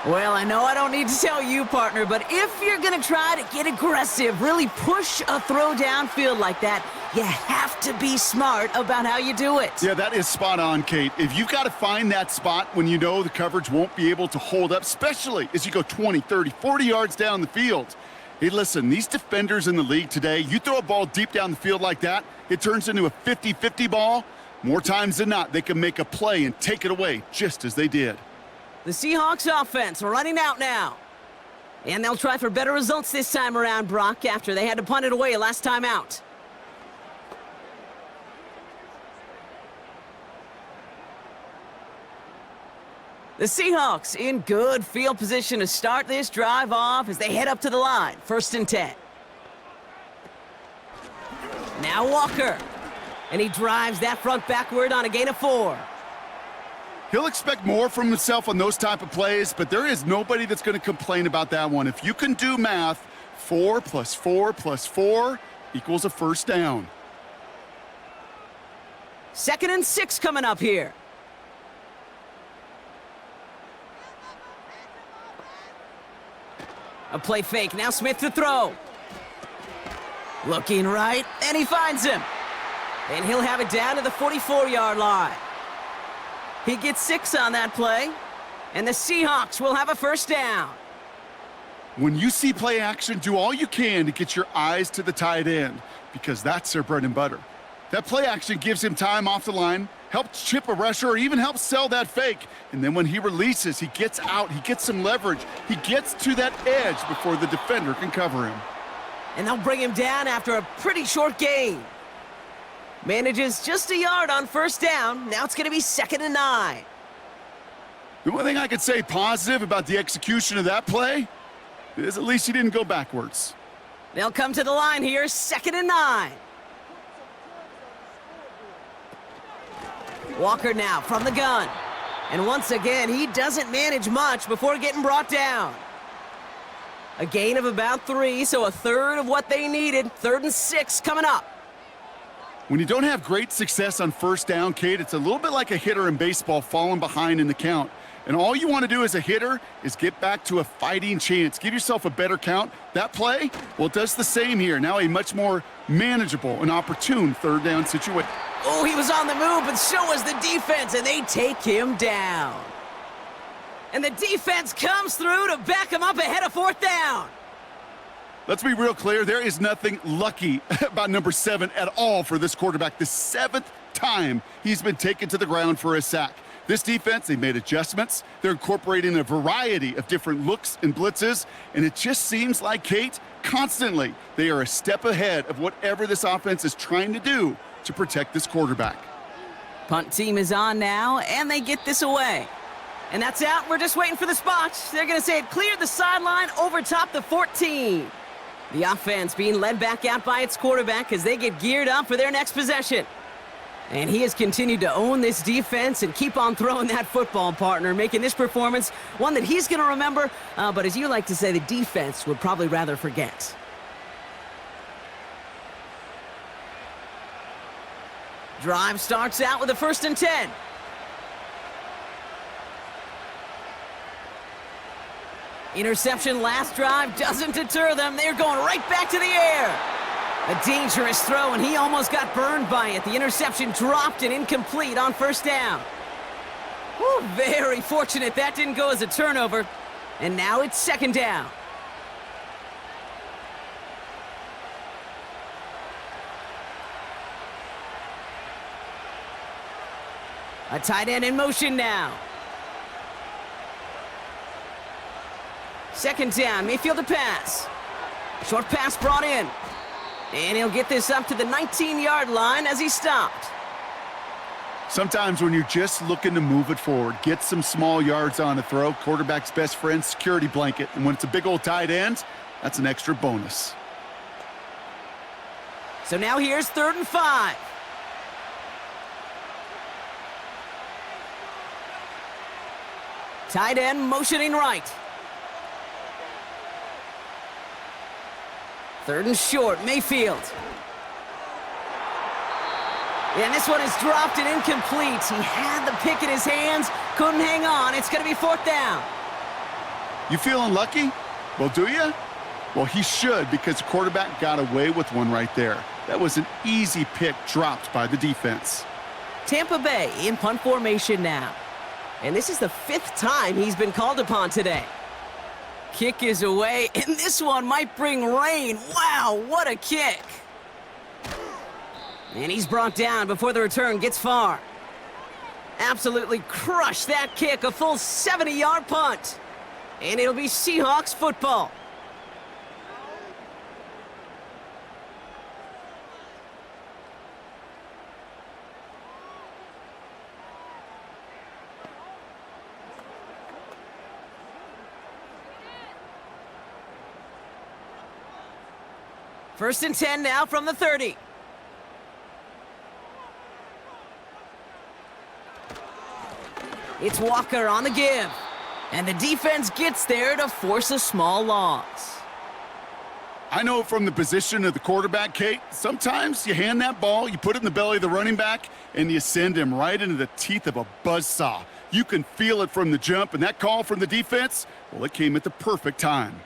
S2: Well, I know I don't need to tell you, partner, but if you're going to try to get aggressive, really push a throw downfield like that, you have to be smart about how you do it.
S3: Yeah, that is spot on, Kate. If you've got to find that spot when you know the coverage won't be able to hold up, especially as you go 20, 30, 40 yards down the field. Hey, listen, these defenders in the league today, you throw a ball deep down the field like that, it turns into a 50-50 ball. More times than not, they can make a play and take it away, just as they did.
S2: The Seahawks offense running out now. And they'll try for better results this time around, Brock, after they had to punt it away last time out. The Seahawks in good field position to start this drive off as they head up to the line. 1st and 10. Now Walker. And he drives that front backward on a gain of 4.
S3: He'll expect more from himself on those type of plays, but there is nobody that's going to complain about that one. If you can do math, 4 + 4 + 4 equals a first down.
S2: 2nd and 6 coming up here. A play fake. Now Smith to throw. Looking right, and he finds him. And he'll have it down to the 44-yard line. He gets 6 on that play, and the Seahawks will have a first down.
S3: When you see play action, do all you can to get your eyes to the tight end, because that's their bread and butter. That play action gives him time off the line, helps chip a rusher, or even helps sell that fake. And then when he releases, he gets out, he gets some leverage. He gets to that edge before the defender can cover him.
S2: And they'll bring him down after a pretty short gain. Manages just a yard on first down. Now it's going to be 2nd and 9.
S3: The one thing I could say positive about the execution of that play is at least he didn't go backwards.
S2: They'll come to the line here, 2nd and 9. Walker now from the gun. And once again, he doesn't manage much before getting brought down. A gain of about 3, so a third of what they needed. 3rd and 6 coming up.
S3: When you don't have great success on first down, Kate, it's a little bit like a hitter in baseball falling behind in the count. And all you want to do as a hitter is get back to a fighting chance. Give yourself a better count. That play, well, it does the same here. Now a much more manageable and opportune 3rd down situation.
S2: Oh, he was on the move, but so was the defense, and they take him down. And the defense comes through to back him up ahead of 4th down.
S3: Let's be real clear. There is nothing lucky about number 7 at all for this quarterback. The 7th time he's been taken to the ground for a sack. This defense, they made adjustments. They're incorporating a variety of different looks and blitzes, and it just seems like, Kate, constantly they are a step ahead of whatever this offense is trying to do to protect this quarterback.
S2: Punt team is on now, and they get this away. And that's out. We're just waiting for the spot. They're going to say it cleared the sideline over top the 14. The offense being led back out by its quarterback as they get geared up for their next possession. And he has continued to own this defense and keep on throwing that football, partner, making this performance one that he's going to remember, but as you like to say, the defense would probably rather forget. Drive starts out with a 1st and 10. Interception last drive doesn't deter them. They're going right back to the air. A dangerous throw, and he almost got burned by it. The interception dropped and incomplete on first down. Whew, very fortunate that didn't go as a turnover. And now it's 2nd down. A tight end in motion now. 2nd down, Mayfield to pass. Short pass brought in. And he'll get this up to the 19-yard line as he stopped.
S3: Sometimes when you're just looking to move it forward, get some small yards on a throw, quarterback's best friend, security blanket. And when it's a big old tight end, that's an extra bonus.
S2: So now here's 3rd and 5. Tight end motioning right. 3rd and short, Mayfield. And this one is dropped and incomplete. He had the pick in his hands, couldn't hang on. It's going to be 4th down.
S3: You feeling lucky? Well, do you? Well, he should, because the quarterback got away with one right there. That was an easy pick dropped by the defense.
S2: Tampa Bay in punt formation now. And this is the 5th time he's been called upon today. Kick is away, and this one might bring rain. Wow, what a kick. And he's brought down before the return gets far. Absolutely crushed that kick, a full 70-yard punt. And it'll be Seahawks football. First and 10 now from the 30. It's Walker on the give. And the defense gets there to force a small loss.
S3: I know from the position of the quarterback, Kate, sometimes you hand that ball, you put it in the belly of the running back, and you send him right into the teeth of a buzzsaw. You can feel it from the jump, and that call from the defense, well, it came at the perfect time.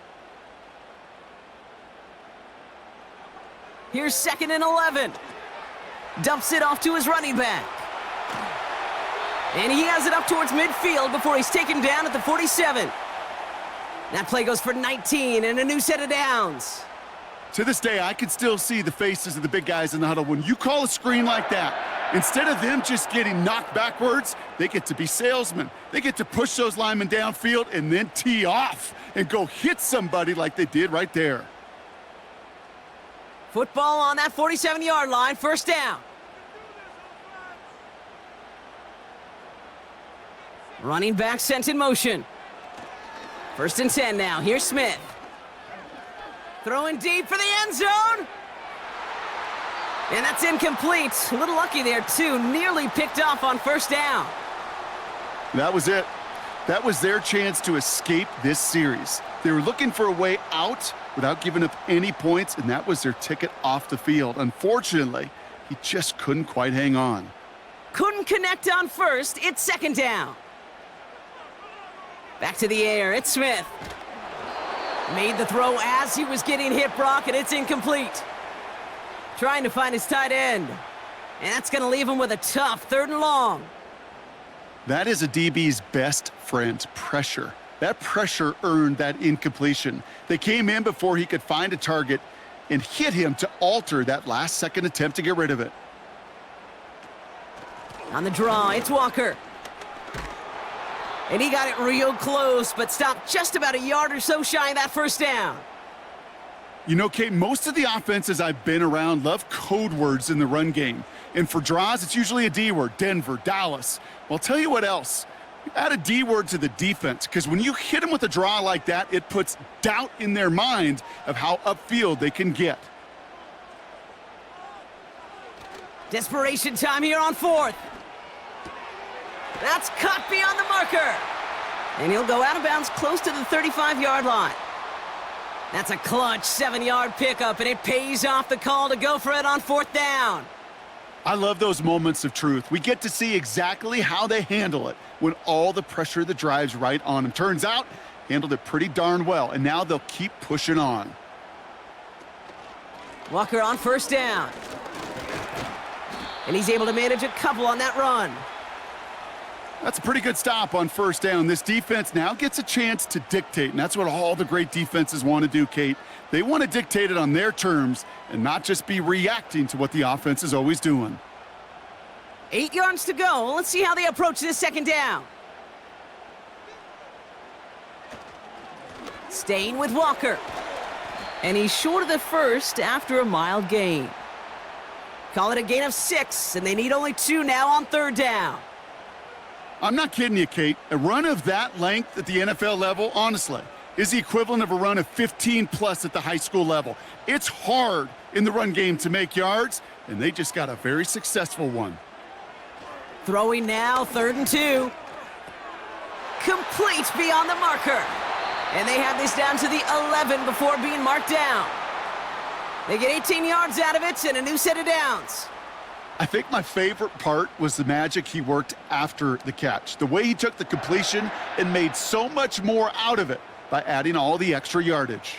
S2: Here's 2nd and 11. Dumps it off to his running back. And he has it up towards midfield before he's taken down at the 47. That play goes for 19 and a new set of downs.
S3: To this day, I can still see the faces of the big guys in the huddle. When you call a screen like that, instead of them just getting knocked backwards, they get to be salesmen. They get to push those linemen downfield and then tee off and go hit somebody like they did right there.
S2: Football on that 47-yard line, 1st down. Running back sent in motion. 1st and 10 now. Here's Smith. Throwing deep for the end zone. And that's incomplete. A little lucky there, too. Nearly picked off on 1st down.
S3: That was it. That was their chance to escape this series. They were looking for a way out without giving up any points, and that was their ticket off the field. Unfortunately, he just couldn't quite hang on.
S2: Couldn't connect on 1st. It's 2nd down. Back to the air. It's Smith. Made the throw as he was getting hit, Brock, and it's incomplete. Trying to find his tight end. And that's going to leave him with a tough 3rd and long.
S3: That is a DB's best friend, pressure. That pressure earned that incompletion. They came in before he could find a target and hit him to alter that last-second attempt to get rid of it.
S2: On the draw, it's Walker. And he got it real close, but stopped just about a yard or so shy of that 1st down.
S3: You know, Kate, most of the offenses I've been around love code words in the run game. And for draws, it's usually a D word, Denver, Dallas. Well, I'll tell you what else. Add a D word to the defense, because when you hit them with a draw like that, it puts doubt in their mind of how upfield they can get.
S2: Desperation time here on 4th. That's caught beyond the marker. And he'll go out of bounds close to the 35-yard line. That's a clutch 7-yard pickup, and it pays off the call to go for it on 4th down.
S3: I love those moments of truth. We get to see exactly how they handle it when all the pressure that drives right on them. Turns out, handled it pretty darn well, and now they'll keep pushing on.
S2: Walker on 1st down. And he's able to manage a couple on that run.
S3: That's a pretty good stop on 1st down. This defense now gets a chance to dictate, and that's what all the great defenses want to do, Kate. They want to dictate it on their terms and not just be reacting to what the offense is always doing.
S2: 8 yards to go. Let's see how they approach this 2nd down. Staying with Walker. And he's short of the 1st after a mild gain. Call it a gain of 6, and they need only 2 now on 3rd down.
S3: I'm not kidding you, Kate. A run of that length at the NFL level, honestly, is the equivalent of a run of 15-plus at the high school level. It's hard in the run game to make yards, and they just got a very successful one.
S2: Throwing now, 3rd and 2. Complete beyond the marker. And they have this down to the 11 before being marked down. They get 18 yards out of it and a new set of downs.
S3: I think my favorite part was the magic he worked after the catch. The way he took the completion and made so much more out of it by adding all the extra yardage.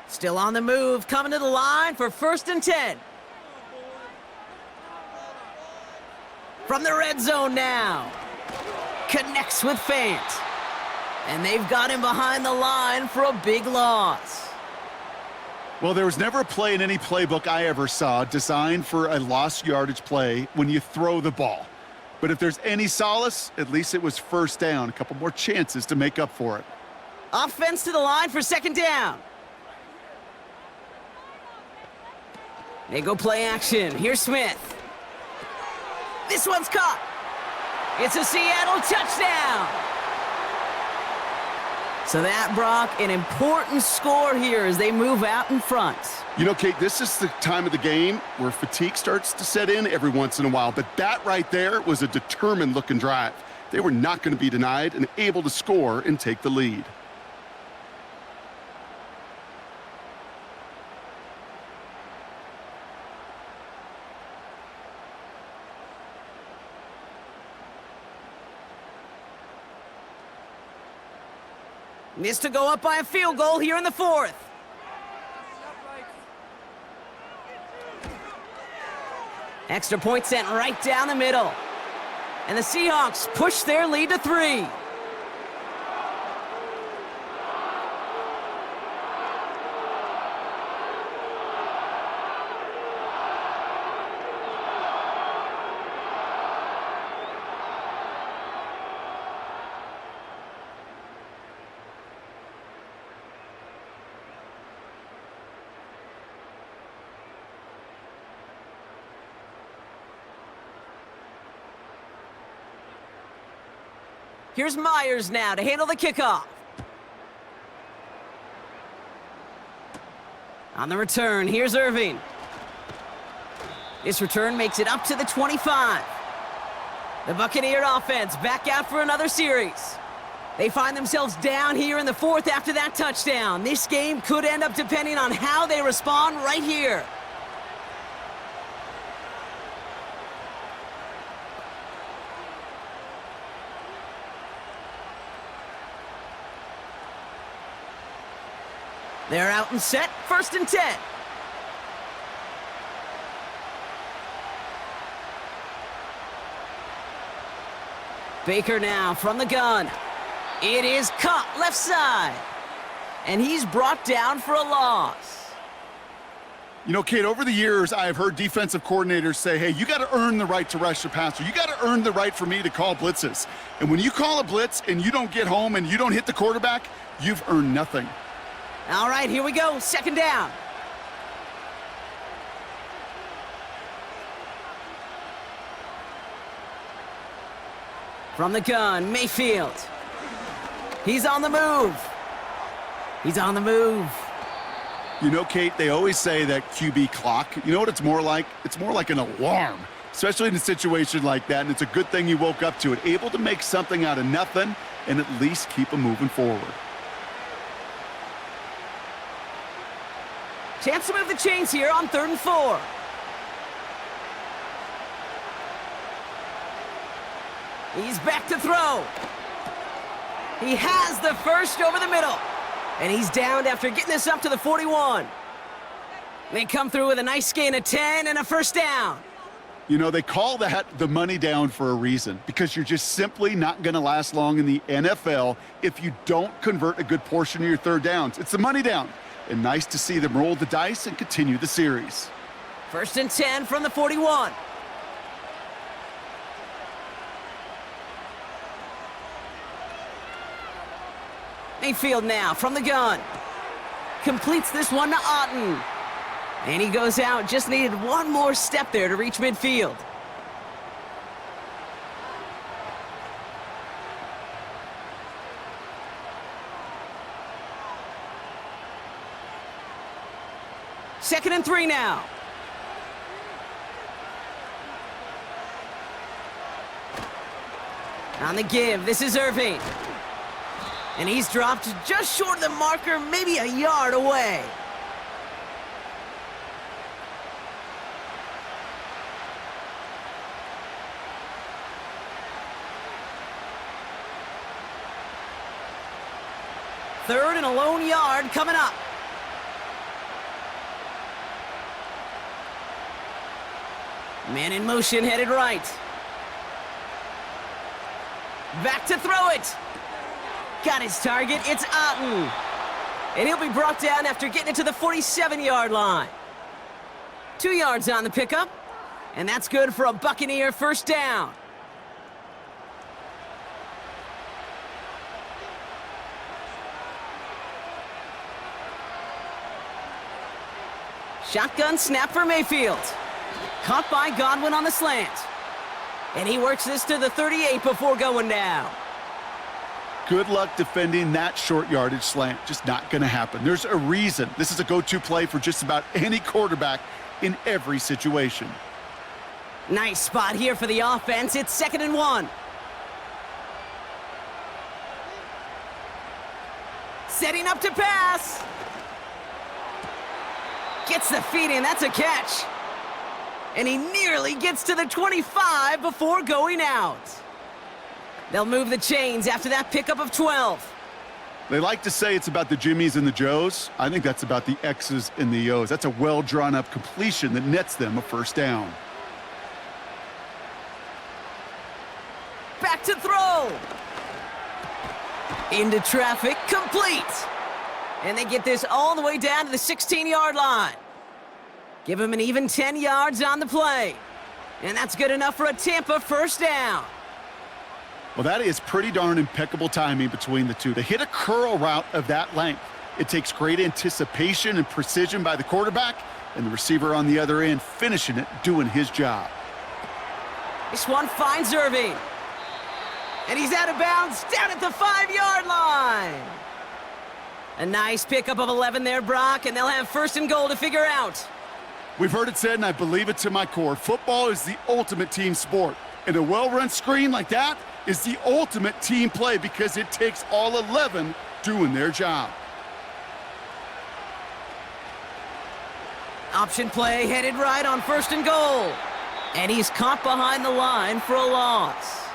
S2: Still on the move, coming to the line for 1st and 10. From the red zone now. Connects with Fant. And they've got him behind the line for a big loss.
S3: Well, there was never a play in any playbook I ever saw designed for a lost yardage play when you throw the ball. But if there's any solace, at least it was 1st down. A couple more chances to make up for it.
S2: Offense to the line for 2nd down. They go play action. Here's Smith. This one's caught. It's a Seattle touchdown. So that, Brock, an important score here as they move out in front.
S3: You know, Kate, this is the time of the game where fatigue starts to set in every once in a while. But that right there was a determined-looking drive. They were not going to be denied and able to score and take the lead.
S2: Missed to go up by a field goal here in the 4th. Extra point sent right down the middle. And the Seahawks push their lead to 3. Here's Myers now to handle the kickoff. On the return, here's Irving. This return makes it up to the 25. The Buccaneer offense back out for another series. They find themselves down here in the 4th after that touchdown. This game could end up depending on how they respond right here. They're out and set, 1st and 10. Baker now from the gun. It is caught left side. And he's brought down for a loss.
S3: You know, Kate, over the years, I've heard defensive coordinators say, hey, you got to earn the right to rush the passer. You got to earn the right for me to call blitzes. And when you call a blitz and you don't get home and you don't hit the quarterback, you've earned nothing.
S2: All right, here we go. 2nd down. From the gun, Mayfield. He's on the move. He's on the move.
S3: You know, Kate, they always say that QB clock. You know what it's more like? It's more like an alarm, especially in a situation like that. And it's a good thing you woke up to it, able to make something out of nothing and at least keep them moving forward.
S2: Chance to move the chains here on 3rd and 4. He's back to throw. He has the first over the middle. And he's downed after getting this up to the 41. They come through with a nice gain of 10 and a 1st down.
S3: You know, they call that the money down for a reason, because you're just simply not going to last long in the NFL if you don't convert a good portion of your 3rd downs. It's the money down. And nice to see them roll the dice and continue the series.
S2: 1st and 10 from the 41. Mayfield now from the gun. Completes this one to Otten. And he goes out. Just needed one more step there to reach midfield. Second and 3 now. On the give, this is Irving. And he's dropped just short of the marker, maybe a yard away. Third and a lone yard coming up. Man in motion, headed right. Back to throw it. Got his target, it's Otten. And he'll be brought down after getting it to the 47-yard line. 2 yards on the pickup, and that's good for a Buccaneer first down. Shotgun snap for Mayfield. Caught by Godwin on the slant. And he works this to the 38 before going down.
S3: Good luck defending that short yardage slant. Just not going to happen. There's a reason. This is a go-to play for just about any quarterback in every situation.
S2: Nice spot here for the offense. It's 2nd and 1. Setting up to pass. Gets the feet in. That's a catch. And he nearly gets to the 25 before going out. They'll move the chains after that pickup of 12.
S3: They like to say it's about the Jimmies and the Joes. I think that's about the X's and the O's. That's a well-drawn-up completion that nets them a first down.
S2: Back to throw. Into traffic, complete. And they get this all the way down to the 16-yard line. Give him an even 10 yards on the play. And that's good enough for a Tampa first down.
S3: Well, that is pretty darn impeccable timing between the two. To hit a curl route of that length, it takes great anticipation and precision by the quarterback, and the receiver on the other end finishing it, doing his job.
S2: This one finds Irving. And he's out of bounds down at the 5-yard line. A nice pickup of 11 there, Brock, and they'll have 1st and goal to figure out.
S3: We've heard it said, and I believe it to my core, football is the ultimate team sport. And a well-run screen like that is the ultimate team play because it takes all 11 doing their job.
S2: Option play headed right on 1st and goal. And he's caught behind the line for a loss.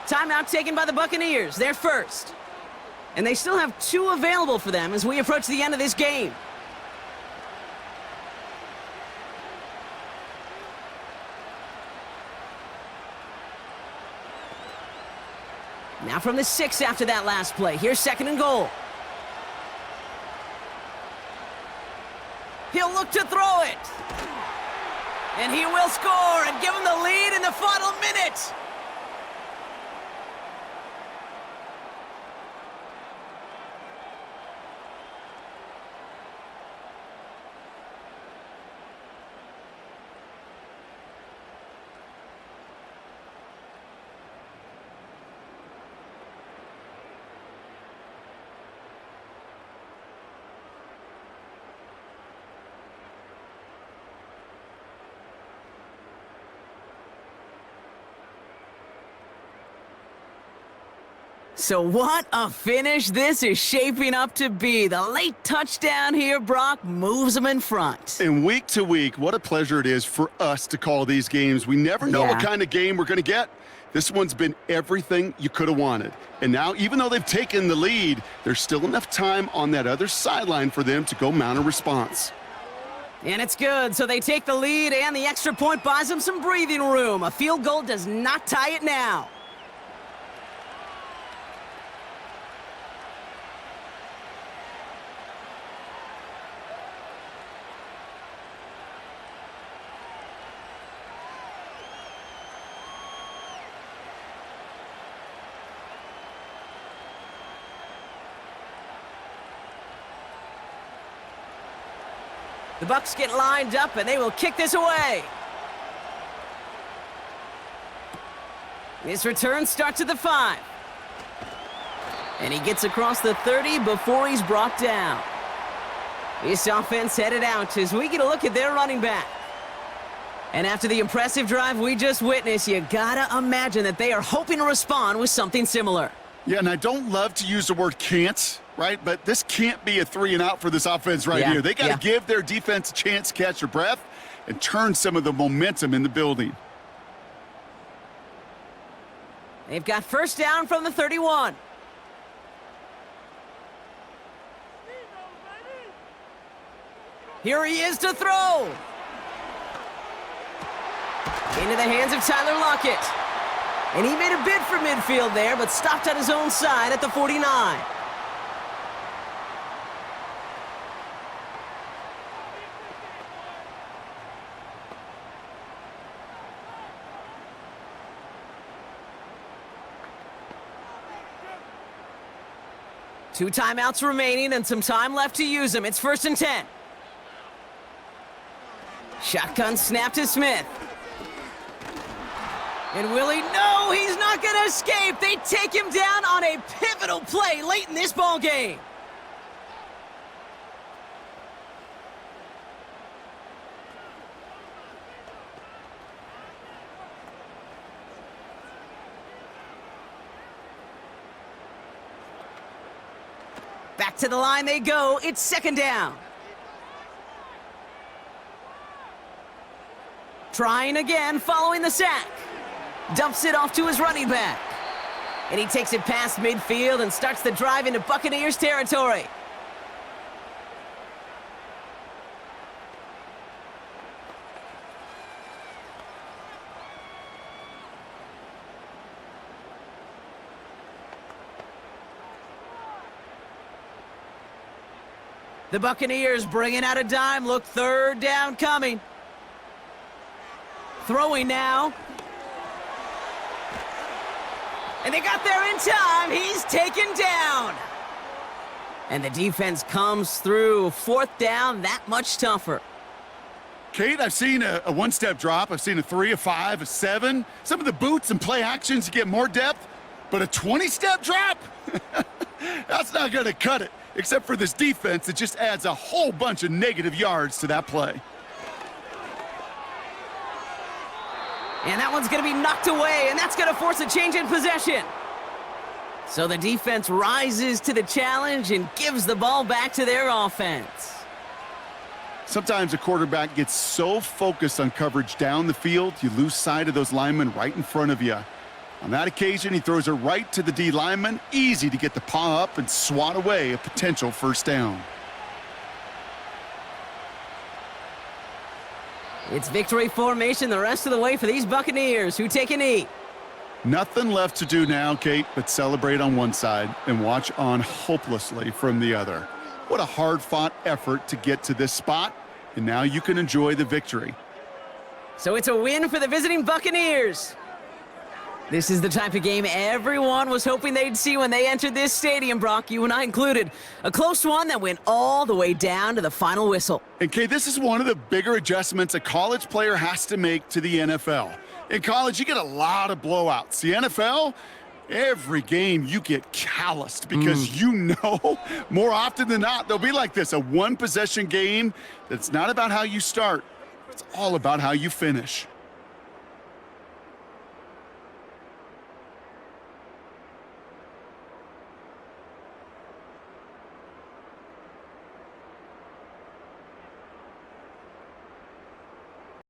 S2: Timeout taken by the Buccaneers. They're first. And they still have 2 available for them as we approach the end of this game. Now from the 6 after that last play. Here's 2nd and goal. He'll look to throw it. And he will score and give him the lead in the final minute. So what a finish this is shaping up to be. The late touchdown here, Brock, moves them in front.
S3: And week to week, what a pleasure it is for us to call these games. We never know what kind of game we're going to get. This one's been everything you could have wanted. And now, even though they've taken the lead, there's still enough time on that other sideline for them to go mount a response.
S2: And it's good. So they take the lead, and the extra point buys them some breathing room. A field goal does not tie it now. The Bucs get lined up, and they will kick this away. This return starts at the 5. And he gets across the 30 before he's brought down. This offense headed out as we get a look at their running back. And after the impressive drive we just witnessed, you gotta imagine that they are hoping to respond with something similar.
S3: Yeah, and I don't love to use the word can't, right? But this can't be a 3-and-out for this offense right here. They got to give their defense a chance to catch their breath and turn some of the momentum in the building.
S2: They've got first down from the 31. Here he is to throw. Into the hands of Tyler Lockett. And he made a bid for midfield there, but stopped on his own side at the 49. Two timeouts remaining and some time left to use them. It's 1st and 10. Shotgun snap to Smith. And Willie, no, he's not going to escape. They take him down on a pivotal play late in this ball game. Back to the line they go. It's 2nd down. Trying again following the sack. Dumps it off to his running back. And he takes it past midfield and starts the drive into Buccaneers territory. The Buccaneers bringing out a dime. Look, 3rd down coming. Throwing now. And they got there in time. He's taken down. And the defense comes through. 4th down, that much tougher.
S3: Kate, I've seen a one-step drop. I've seen a 3, a 5, a 7. Some of the boots and play actions to get more depth. But a 20-step drop? That's not going to cut it. Except for this defense, it just adds a whole bunch of negative yards to that play.
S2: And that one's going to be knocked away, and that's going to force a change in possession. So the defense rises to the challenge and gives the ball back to their offense.
S3: Sometimes a quarterback gets so focused on coverage down the field, you lose sight of those linemen right in front of you. On that occasion, he throws it right to the D lineman. Easy to get the paw up and swat away a potential 1st down.
S2: It's victory formation the rest of the way for these Buccaneers, who take a knee.
S3: Nothing left to do now, Kate, but celebrate on one side and watch on hopelessly from the other. What a hard-fought effort to get to this spot, and now you can enjoy the victory.
S2: So it's a win for the visiting Buccaneers. This is the type of game everyone was hoping they'd see when they entered this stadium, Brock, you and I included. A close one that went all the way down to the final whistle.
S3: And, Kate, this is one of the bigger adjustments a college player has to make to the NFL. In college, you get a lot of blowouts. The NFL, every game you get calloused because you know more often than not they'll be like this, a one-possession game that's not about how you start. It's all about how you finish.